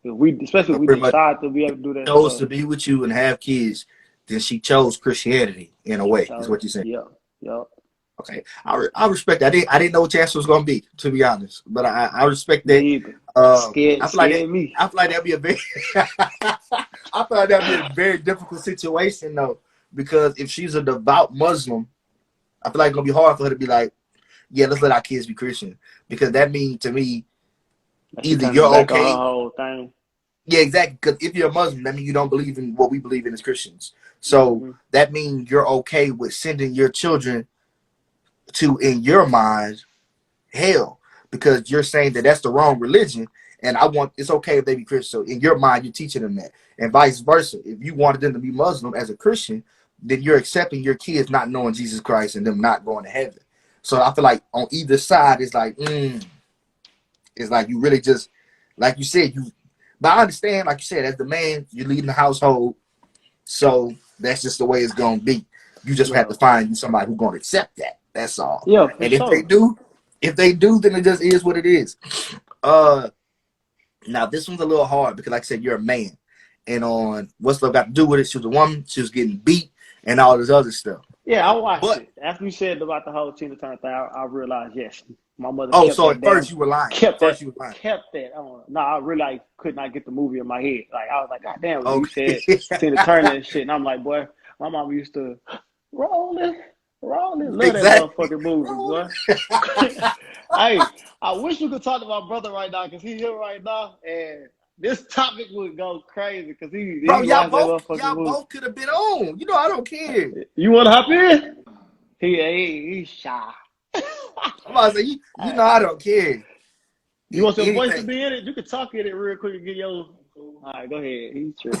if we especially if so we pretty much decide to be able to do that chose stuff, to be with you and have kids. Then she chose Christianity in a she way. Is chose, what you're saying. yeah, yeah. Okay, I respect that. I didn't know what your answer was gonna be, to be honest, but I respect that. Me either. Scared I feel like that. scared me. I feel like that'd be a very. I feel like that'd be a very difficult situation though, because if she's a devout Muslim, I feel like it's gonna be hard for her to be like, yeah, let's let our kids be Christian, because that means to me Like she either turning you're back on her okay. whole thing. Yeah, exactly. Because if you're a Muslim, that means you don't believe in what we believe in as Christians. So Hmm. that means you're okay with sending your children to, in your mind, hell, because you're saying that that's the wrong religion. And I want it's okay if they be Christian. So in your mind, you're teaching them that, and vice versa. If you wanted them to be Muslim as a Christian, then you're accepting your kids not knowing Jesus Christ and them not going to heaven. So I feel like on either side, it's like you really just, like you said, you. But I understand, like you said, as the man, you're leading the household, so that's just the way it's gonna be. You just have Yeah. to find you somebody who's gonna accept that. That's all. Yeah, for And if they sure. do, then it just is what it is. Uh, Now this one's a little hard because, like I said, you're a man, and on what's love got to do with it? She was a woman. She was getting beat and all this other stuff. Yeah, I watched But it. After you said about the whole Tina Turner thing, I realized yes, my mother oh, so at first you were lying. At kept that first you were lying. kept that on. No, I really like, could not get the movie in my head. Like I was like, God damn, when you said Okay. Tina Turner and shit, and I'm like, boy, my mom used to rolling, rolling, love that Exactly. motherfucking movie, boy. Hey, I wish we could talk to my brother right now because he's here right now, and this topic would go crazy because Bro, he watched that motherfucking y'all movie. both could have been on. You know I don't care. You want to hop in? He's shy. I'm about to say you know Hey, I don't care. you want your voice to Anything. be in it? You can talk in it real quick and get your. All right, go ahead. He's tripping.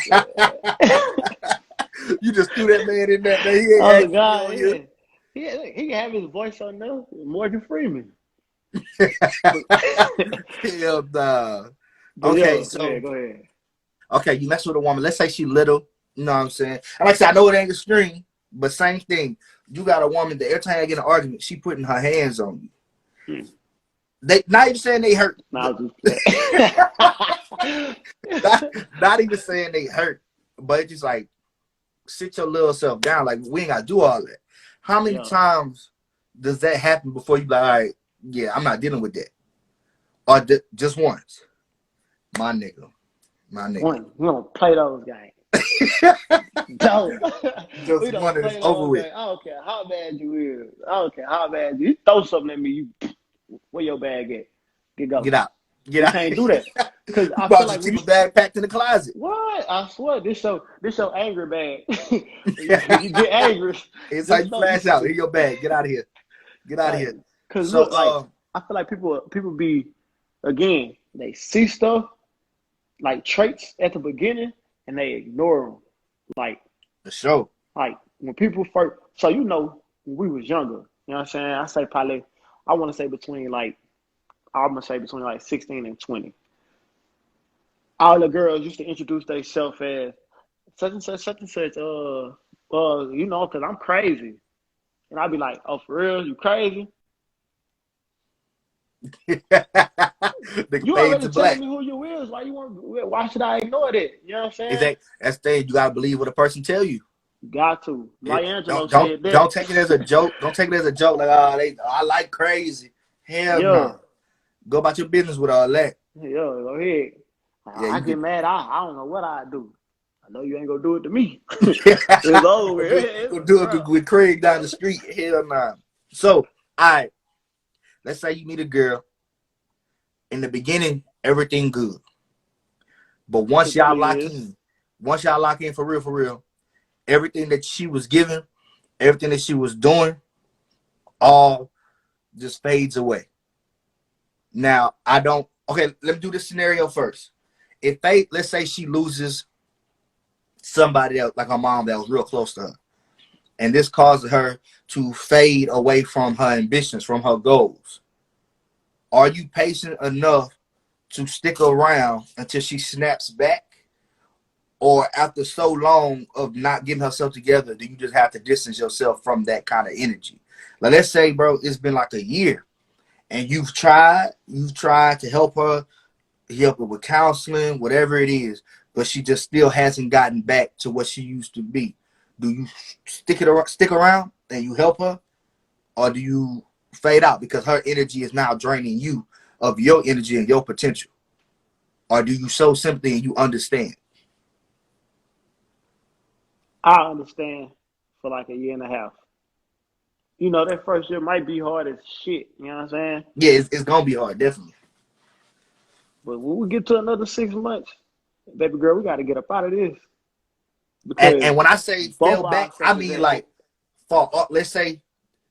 Yeah. You just threw that man in that. He ain't Oh asked to be God, on here. yeah. He can have his voice on there. Morgan Freeman. But, Hell nah. but Okay, yo, go ahead, so go ahead. okay, you mess with a woman. Let's say she little. You know what I'm saying? And like I said, I know it ain't extreme, but same thing. You got a woman that every time I get in an argument, she putting her hands on you. Hmm. They not even saying they hurt. Nah, I'll just play. not, not even saying they hurt, but it's just like sit your little self down. Like we ain't gotta do all that. How many Yo, times does that happen before you like, all right, yeah, I'm not dealing with that, or just once? My nigga. My nigga. One, we don't play those games. Don't. We Just don't one and it's play over those with. games. I don't care how bad you is. I don't care how bad you throw something at me. Where your bag at? Go. Get out. Get We out. can't do that because You I feel brought your like when cheaper you bag packed in the closet. what I swear this your angry bag. when you get angry, It's how just you know you flash out. In your bag. Get out of here. Get out of like here. because So look like I feel like people be again they see stuff like traits at the beginning and they ignore them like for sure. like when people first so when we was younger you know what I'm saying I say probably I want to say between like I'm gonna say between like 16 and 20 all the girls used to introduce themselves as such and such because I'm crazy and I'd be like oh for real you crazy. Nigga You fade already to telling black. me who you is. Why you want? Why should I ignore that? You know what I'm Is saying? that's the thing. You gotta believe what a person tell you. Got to. It, Maya Angelou don't said don't that. don't take it as a joke. Don't take it as a joke. Like I like crazy. Hell no. Yeah, Nah. Go about your business with all that. yeah. Go ahead. Yeah, I you get get. mad. I don't know what I do. I know you ain't gonna do it to me. It's over. Go do it with Craig down the street. Hell nah. So, all right. Let's say you meet a girl. In the beginning, everything good. But Typically is. once y'all lock in for real, everything that she was giving, everything that she was doing, all just fades away. Now, I don't. Okay, let me do this scenario first. If let's say she loses somebody else, like her mom, that was real close to her, and this causes her to fade away from her ambitions, from her goals. Are you patient enough to stick around until she snaps back? Or after so long of not getting herself together, do you just have to distance yourself from that kind of energy? Like, let's say, bro, it's been like a year and you've tried to help her with counseling, whatever it is, but she just still hasn't gotten back to what she used to be. Do you stick around and you help her, or do you fade out because her energy is now draining you of your energy and your potential? Or do you show sympathy and you understand? I understand for like a year and a half. That first year might be hard as shit. You know what I'm saying? Yeah, it's gonna be hard, definitely. But when we get to another 6 months, baby girl, we got to get up out of this And because when I say both fell of back, I ourselves is mean at like fall up. Let's say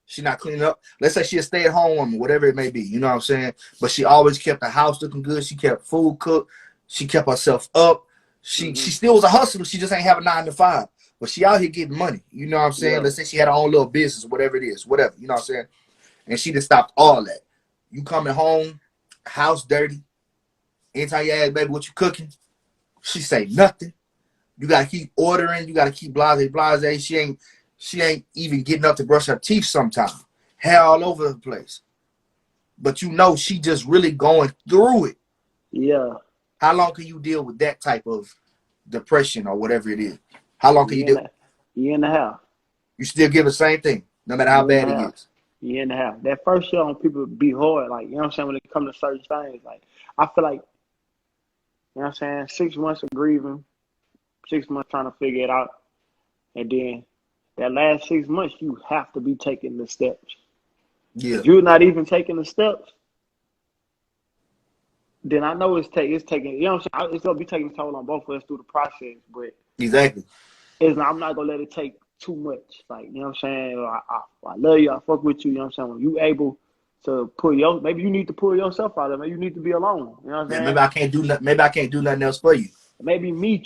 she not cleaning up. Let's say she a stay at home woman, whatever it may be. You know what I'm saying? But she always kept the house looking good. She kept food cooked. She kept herself up. She hmm still was a hustler. She just ain't have a 9 to 5. But she out here getting money. You know what I'm saying? Yeah, Let's say she had her own little business, whatever it is, whatever. You know what I'm saying? And she just stopped all that. You coming home, house dirty. Anytime you ask baby what you cooking, she say nothing. You gotta keep ordering. You gotta keep blase. She ain't even getting up to brush her teeth sometimes. Hair all over the place. But she just really going through it. yeah, How long can you deal with that type of depression or whatever it is? How long can you year and do? a year and a half, You still give the same thing, no matter how year and a bad it half, gets. year and a half. That first year on people be hard, like you know what I'm saying. When it comes to certain things, like I feel like you know what I'm saying. 6 months of grieving, 6 months trying to figure it out, and then that last 6 months you have to be taking the steps. Yeah, If you're not even taking the steps, then I know it's taking you know what I'm saying. It's gonna be taking a toll on both of us through the process, but exactly. I'm not gonna let it take too much. Like, you know what I'm saying? I love you, I fuck with you, you know what I'm saying? When you able to maybe you need to pull yourself out of it, maybe you need to be alone. You know what I'm Yeah, saying? maybe I can't do nothing else for you. Maybe me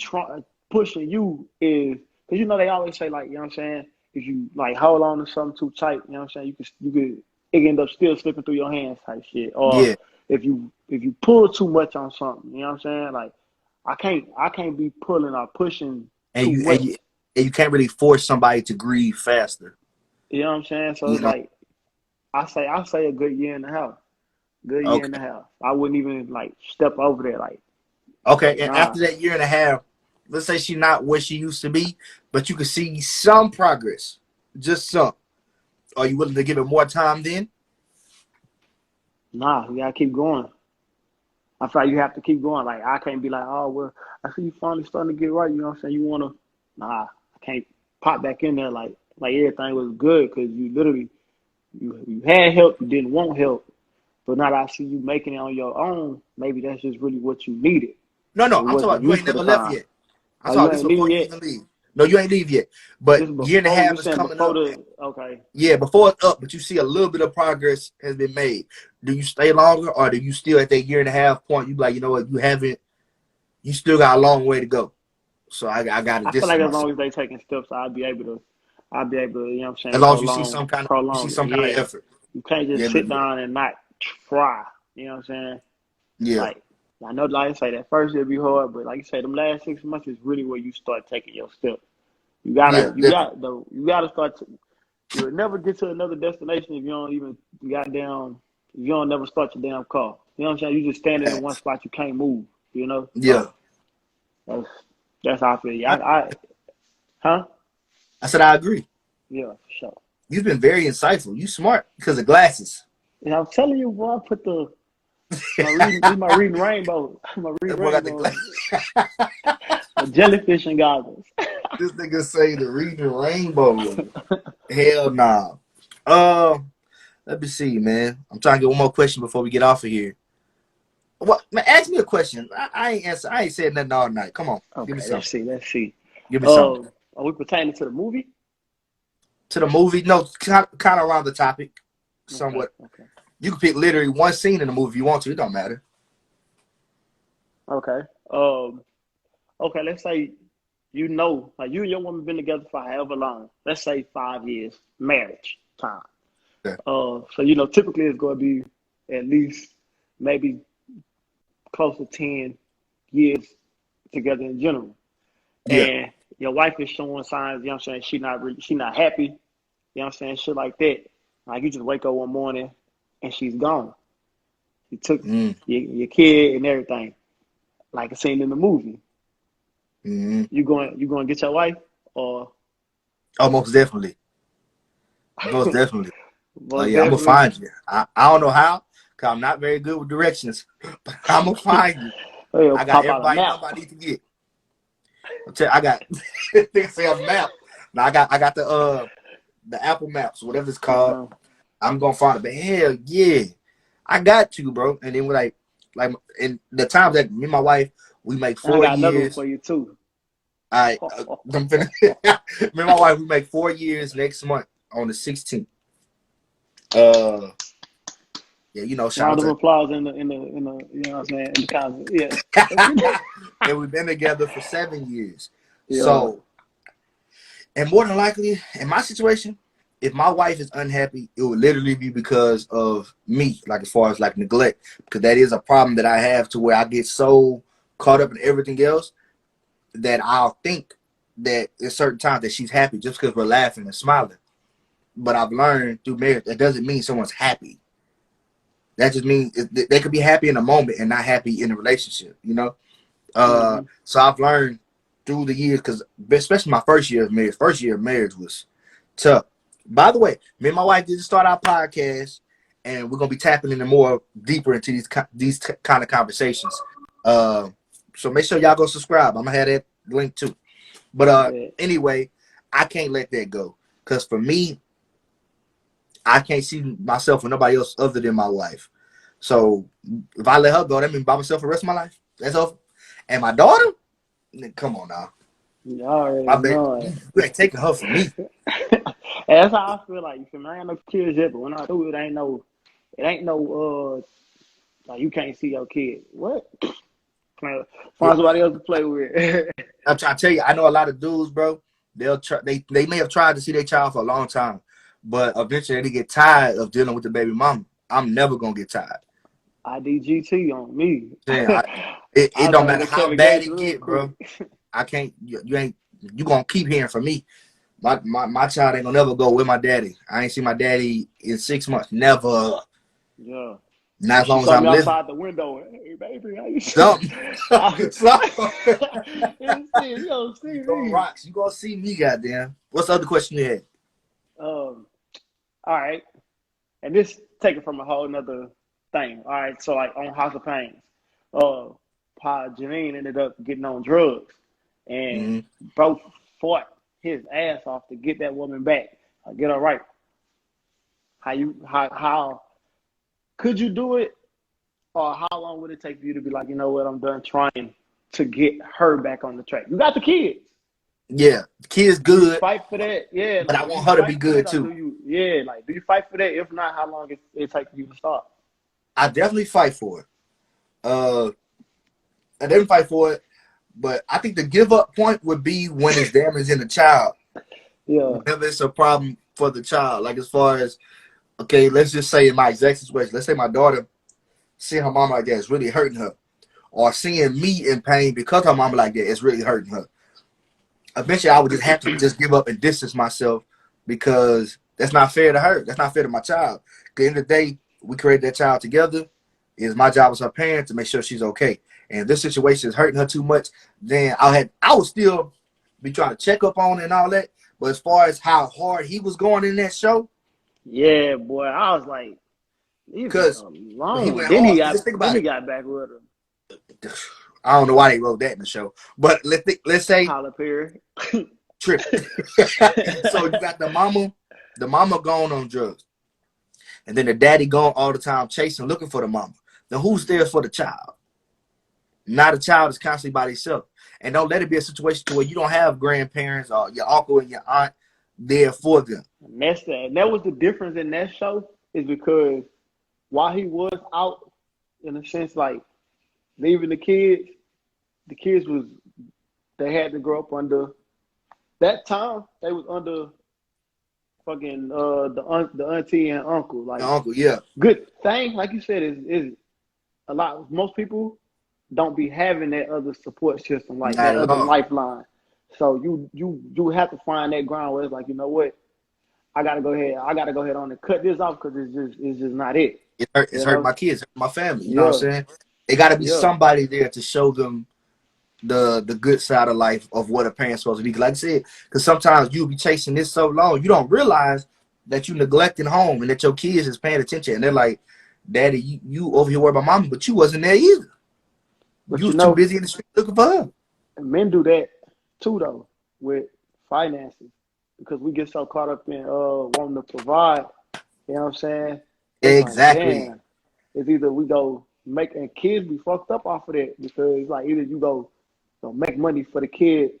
pushing you is because they always say like, you know what I'm saying, if you like hold on to something too tight, you know what I'm saying, you could it can end up still slipping through your hands type shit. Or Yeah, if you pull too much on something, you know what I'm saying? Like I can't be pulling or pushing and too you and much. you and you can't really force somebody to grieve faster. You know what I'm saying? So You it's know. like I say a good year and a half. Good year and a Okay. half. I wouldn't even like step over there Okay. like And nah. after that year and a half, let's say she's not where she used to be, but you can see some progress, just some. Are you willing to give it more time then? Nah, we gotta keep going. I feel like you have to keep going. Like I can't be like, oh well, I see you finally starting to get right. You know what I'm saying? You wanna, nah, I can't pop back in there like everything was good because you literally you had help, you didn't want help, but now that I see you making it on your own, maybe that's just really what you needed. No, no, It I'm talking wasn't about you you ain't for the never left time. yet. I'm Oh, talking you about this ain't leaving before you yet. even leave. No, you ain't leave yet. But This year and a before you half is saying coming before up. the okay. Yeah, before it's up, but you see a little bit of progress has been made. Do you stay longer, or do you still at that year and a half point? You be like, you know what, you haven't. You still got a long way to go. So I got to I feel distance like as myself. long as they taking steps, I'll be able to, you know what I'm As saying, long as you see prolong it. some kind of Yeah. effort. You can't Yeah, just sit down and not try. You know what I'm saying? yeah, Like I know like I say that first year be hard, but like you say, them last 6 months is really where you start taking your steps. yeah, definitely. You gotta start to, you'll never get to another destination if you don't even goddamn if you don't never start your damn car. You know what I'm saying? You just standing in one Facts. spot, you can't move, you know? Yeah, So that's that's how I feel. I, Yeah, huh? I said I agree. Yeah, for sure. You've been very insightful. You smart because of glasses. And I'm telling you, boy, I put my reading this is my reading rainbow. My reading That boy got the rainbow. glass. My jellyfish and goggles. This nigga say the reading rainbow. Hell nah. Uh, Let me see, man. I'm trying to get one more question before we get off of here. What man? Ask me a question. I ain't answer. I ain't said nothing all night. Come on, give me Okay, let's something. see. Let's see. Give me something. Are we pertaining to the movie? To the movie? No, kind of around the topic, Okay, somewhat. okay, You can pick literally one scene in the movie if you want to. It don't matter. okay. Um, okay. Let's say like you and your woman been together for however long. Let's say 5 years, marriage time. Okay. So typically it's going to be at least maybe close to 10 years together in general. Yeah. And your wife is showing signs, you know what I'm saying, she not happy, you know what I'm saying, shit like that. Like you just wake up one morning and she's gone. You took Mm. your kid and everything, like a scene in the movie. Mm. You going to get your wife or Oh, most definitely. Most definitely. Oh most yeah, I'm gonna definitely. find you. I don't know how, cause I'm not very good with directions, but I'm gonna find you. They'll I got pop out a everybody map. number I need to get. I got they say a map. Now I got the Apple Maps, whatever it's called. Uh-huh. I'm gonna find it. But hell yeah, I got to, bro. And then we're like in the time that me and my wife we make And I four got another one years. for you too. I I'm finna, me and my wife we make 4 years next month on the 16th. Uh, yeah, shout Round out of to. applause you know what I'm saying, in the comments. Yeah. Let's get that. And we've been together for 7 years. Yeah. So, and more than likely, in my situation, if my wife is unhappy, it would literally be because of me, like as far as like neglect, because that is a problem that I have to where I get so caught up in everything else that I'll think that at certain times that she's happy just because we're laughing and smiling. But I've learned through marriage that doesn't mean someone's happy. That just means they could be happy in a moment and not happy in a relationship. Mm-hmm. So I've learned through the years, because especially my first year of marriage was tough. By the way, me and my wife did start our podcast, and we're gonna be tapping into more deeper into these kind of conversations. Uh, so make sure y'all go subscribe. I'm gonna have that link too. But Yeah. anyway, I can't let that go because for me, I can't see myself with nobody else other than my wife. So if I let her go, that means by myself for the rest of my life. That's over. And my daughter, come on now. You already I bet know you ain't taking her from me. it. And that's how I feel like. You feel me? I ain't no kids yet, but when I do, it ain't no like you can't see your kid. What? Yeah. Find somebody else to play with. I'm trying to tell you, I know a lot of dudes, bro. They'll try. They may have tried to see their child for a long time, but eventually they get tired of dealing with the baby mama. I'm never gonna get tired. IDGT on me. Saying it I'll don't turn matter into how Kevin bad Gates it real get, quick. bro. I can't. You ain't. You gonna keep hearing from me. My child ain't gonna never go with my daddy. I ain't seen my daddy in 6 months. Never. Yeah. Not as She long as saw me I'm living. outside the window. Hey, baby, how you see? Something. I, Something. you don't see You throwing me. rocks. You gonna see me, goddamn. What's the other question you had? Um, all right. And this taken from a whole nother thing. All right. So like on House of Pains. uh, Pa Janine ended up getting on drugs, and Hmm. bro fought his ass off to get that woman back, get her right. How could you do it, or how long would it take for you to be like, you know what, I'm done trying to get her back on the track? You got the kids. Yeah, the kid's Do you good, fight for that? Yeah, but I like do want you her to be fight for good that, or too. do you? Yeah, like do you fight for that? If not, how long it take for you to start? I definitely fight for it. Uh, I didn't fight for it, but I think the give up point would be when it's damaging the child. Yeah, Whenever it's a problem for the child, like as far as okay, let's just say in my exact situation, let's say my daughter seeing her mama like that is really hurting her, or seeing me in pain because her mama like that is really hurting her. Eventually, I would just have to just give up and distance myself because that's not fair to her. That's not fair to my child. At the end of the day, we created that child together. It's my job as her parent to make sure she's okay. And if this situation is hurting her too much, then I would still be trying to check up on it and all that. But as far as how hard he was going in that show, yeah, boy. I was like, leave her because when he alone. went hard, just think Then about he it. got back with her. I don't know why they wrote that in the show, but let's say Tyler Perry. tripping. So you got the mama going on drugs, and then the daddy gone all the time chasing, looking for the mama. Then who's there for the child? Now the child is constantly by themselves. And don't let it be a situation to where you don't have grandparents or your uncle and your aunt there for them. And that's that. And that was the difference in that show, is because while he was out, in a sense, like leaving the kids was they had to grow up under that time. They was under fucking the auntie and uncle. Like Your uncle, yeah, good thing, like you said, is a lot. Most people don't be having that other support system, like that not at other all. lifeline. So you have to find that ground where it's like, you know what, I gotta go ahead. I gotta go ahead on and cut this off because it's just not it. It's You hurting know? my kids, hurting my family. You know what I'm Yeah, saying? They got to be yeah. somebody there to show them the good side of life of what a parent's supposed to be. Like I said, because sometimes you'll be chasing this so long, you don't realize that you neglecting home and that your kids is paying attention. And they're like, Daddy, you over here worried about mama, but you wasn't there either. But You you was too know, busy in the street looking for her. men do that too though with finances because we get so caught up in wanting to provide. You know what I'm saying? It's like, Exactly. damn, it's either we go make and kids be fucked up off of that because it's like either go make money for the kid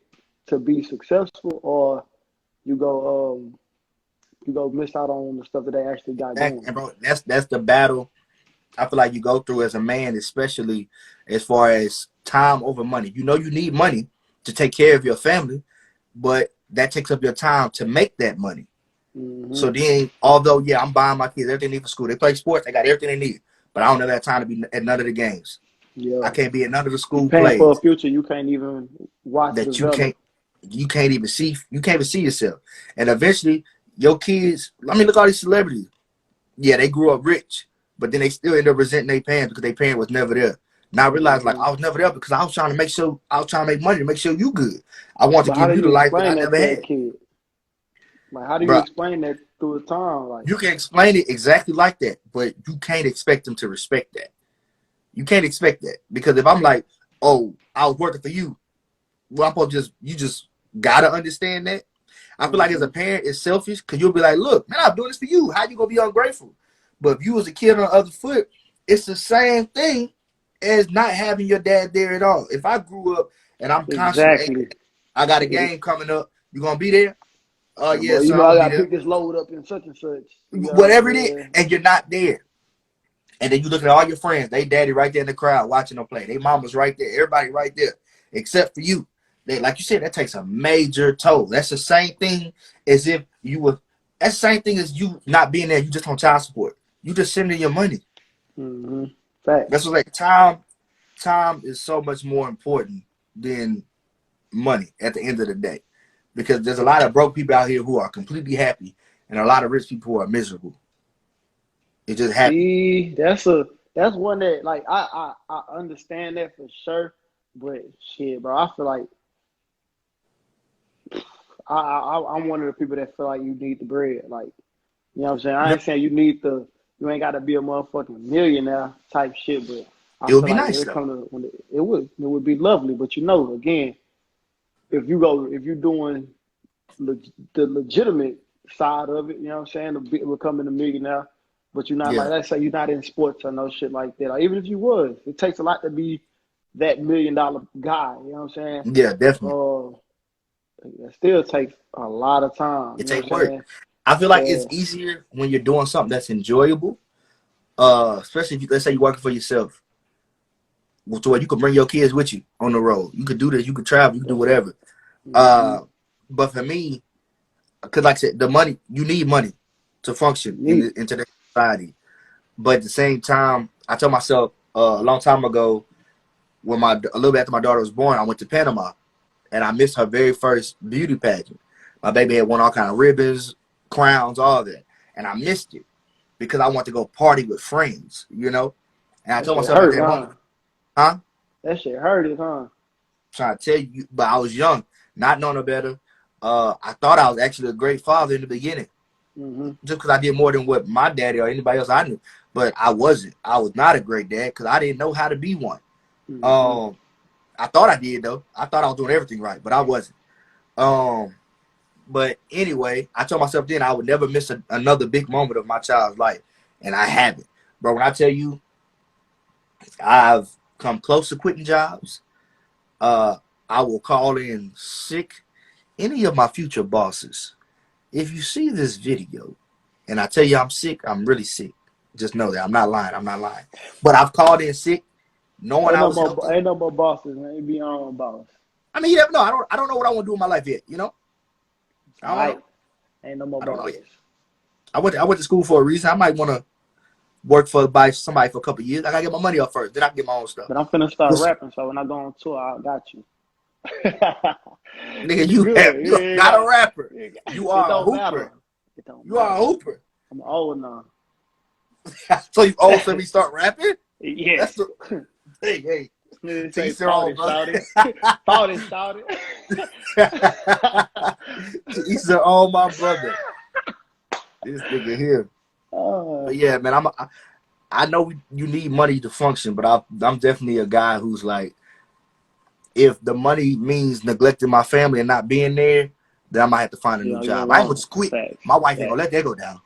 to be successful, or you go miss out on the stuff that they actually got going. And bro, that's the battle I feel like you go through as a man, especially as far as time over money. You know you need money to take care of your family, but that takes up your time to make that money. Hmm. So then, although yeah, I'm buying my kids everything they need for school. They play sports, they got everything they need. But I don't have that time to be at none of the games. I Yeah, can't be at none of the you school paying for a plays future you can't even watch that develop. you can't even see. You can't even see yourself. And eventually, your kids. I mean, look at all these celebrities. Yeah, they grew up rich, but then they still end up resenting their parents because their parent was never there. Now I realize like Hmm. I was never there because I was trying to make sure I was trying to make money to make sure you good. I want to But how give do you the you life that explain I that never to a had. kid? Like, how do you Bro, explain that through the time? Like, you can explain it exactly like that, but you can't expect them to respect that. You can't expect that because if I'm like, oh, I was working for you, well, I'm supposed to just you just gotta understand that. I feel like as a hmm parent, it's selfish because you'll be like, look, man, I'm doing this for you. How you gonna be ungrateful? But if you was a kid on the other foot, it's the same thing as not having your dad there at all. If I grew up and I'm constantly, hey, exactly. I got a game coming up, you gonna be there? Oh So, yeah, boy, you son, know I'm I gonna be gotta there. pick this load up in such and such. You know what I'm Whatever it is, saying? and you're not there. And then you look at all your friends, they daddy right there in the crowd watching them play. They mama's right there, everybody right there, except for you. They, like you said, that takes a major toll. That's the same thing as if you were. That's the same thing as you not being there. You just on child support. You just sending your money. Hmm. Facts. That's what like time. Time is so much more important than money at the end of the day, because there's a lot of broke people out here who are completely happy, and a lot of rich people who are miserable. It just happened. See, that's one that like I understand that for sure, but shit, bro, I feel like I'm one of the people that feel like you need the bread. Like, you know what I'm saying? I No, ain't saying you ain't got to be a motherfucking millionaire type shit, but I It would feel be like nice when it though. comes to it would be lovely. But again, if you're doing the legitimate side of it, you know what I'm saying, becoming a millionaire, but you're not like, Yeah, let's say you're not in sports or no shit like that. Or even if you was, it takes a lot to be that $1 million guy. You know what I'm saying? yeah, definitely. It still takes a lot of time. It You know take what I'm work. saying? I feel like it's Yeah, easier when you're doing something that's enjoyable. Especially if you, let's say you're working for yourself, to where you can bring your kids with you on the road. You could do this. You could travel. You could do yes, sir. whatever. Mm-hmm. Uh, but for me, because like I said, the money, you need money to function Neat. in today's society. But at the same time, I told myself a long time ago, when a little bit after my daughter was born, I went to Panama and I missed her very first beauty pageant. My baby had won all kind of ribbons, crowns, all that, and I missed it because I want to go party with friends, you know. And I That told shit myself at hurt, that huh? moment, huh? That shit hurted, huh? Trying to tell you, but I was young, not knowing no better. I thought I was actually a great father in the beginning, Mm-hmm. just because I did more than what my daddy or anybody else I knew. But I wasn't. I was not a great dad because I didn't know how to be one. Mm-hmm. Um, I thought I did though. I thought I was doing everything right, but I wasn't. Um, but anyway, I told myself then I would never miss another big moment of my child's life, and I haven't, bro. When I tell you, I've come close to quitting jobs. Uh, I will call in sick. Any of my future bosses, if you see this video, and I tell you I'm sick, I'm really sick. Just know that I'm not lying. I'm not lying. But I've called in sick, knowing I was healthy. Ain't no more bosses, man. You be your own boss. I mean, you never know. I don't know what I want to do in my life yet. You know, I All don't right. know. Ain't no more I don't know yet. bosses. I went to school for a reason. I might want to work by somebody for a couple of years. I gotta get my money up first. Then I can get my own stuff. But I'm finna start We'll see. rapping, so when I go on tour, I got you. Nigga, It's good. you are not a rapper. You It are a don't matter. hooper. It don't You are a matter. hooper. I'm old now. So you old so we start rapping? Yes. That's the hey. Nigga To say each their fought own, it, brother. shouted. Fought it, shouted. To each their own, my brother. This nigga here. But Oh, yeah, man, I know you need money to function, but I'm definitely a guy who's like, if the money means neglecting my family and not being there, then I might have to find a new you ain't job. I ain't gonna wrong. just quit. Facts. My wife ain't gonna Facts. let that go down.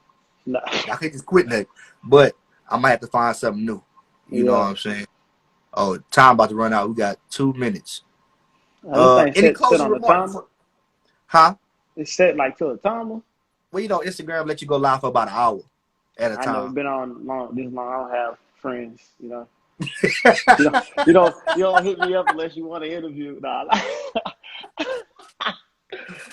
No. I can't just quit that. But I might have to find something new. You know what Yeah. I'm saying? Oh, time about to run out. We got 2 minutes. This thing Any set closing on the remarks? timer. Huh? It's set like to a timer. Well, you know, Instagram let you go live for about an hour at a I never time. been on this long. I don't have friends, you know. You don't hit me up unless you want to interview. Nah,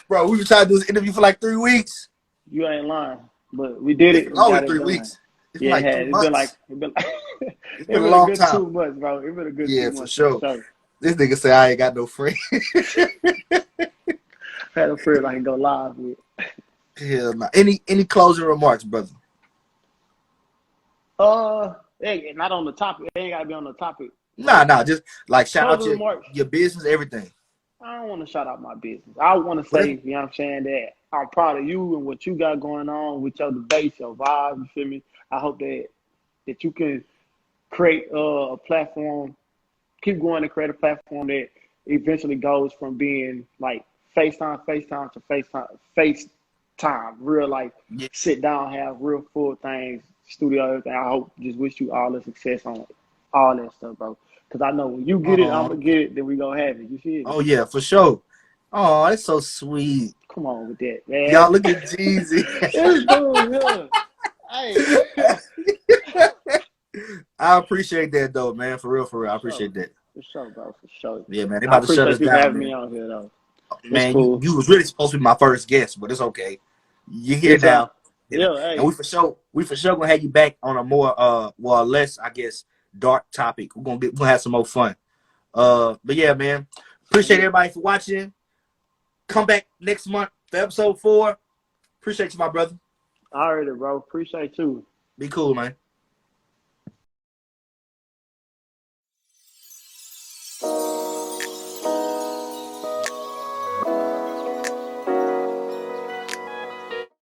Bro, we've been trying to do this interview for like 3 weeks. you ain't lying. But we did It's it. been We longer got than it three done. weeks. It's been Yeah, it like has. three months. It been It's it been a been a long good time. 2 months, bro. It been a good two Yeah, for months for sure. sure. This nigga say I ain't got no friend. Had a friend I can go live with. Hell no. Any closing remarks, brother? Hey, not on the topic. It ain't gotta be on the topic. But Nah. Just like shout out closing remarks. your business, everything. I don't want to shout out my business. I want to say, you know what I'm saying, that I'm proud of you and what you got going on with your debates, your vibe. You feel me? I hope that you can create a platform, keep going to create a platform that eventually goes from being like FaceTime to FaceTime, real life, Yeah. sit down, have real full things, studio, everything. I hope, just wish you all the success on all that stuff, bro. Because I know when you get it, I'm Oh, going to get it, then we going to have it. You feel me? oh yeah, for sure. Oh, that's so sweet. Come on with that, man. Y'all look at Jeezy. This dude here. Hey. I appreciate that though, man. For real, For I sure. appreciate that. For sure, bro. For sure. Yeah, man. They I about to shut us appreciate you for down, having me man. on here, though. It's Man, cool. you was really supposed to be my first guest, but it's okay. You're here Anytime. now. Yeah, And hey. we for sure gonna have you back on a more less, I guess, dark topic. We're gonna have some more fun. But yeah, man. Appreciate everybody for watching. Come back next month for episode 4. Appreciate you, my brother. All right, bro. Appreciate you. Be cool, man.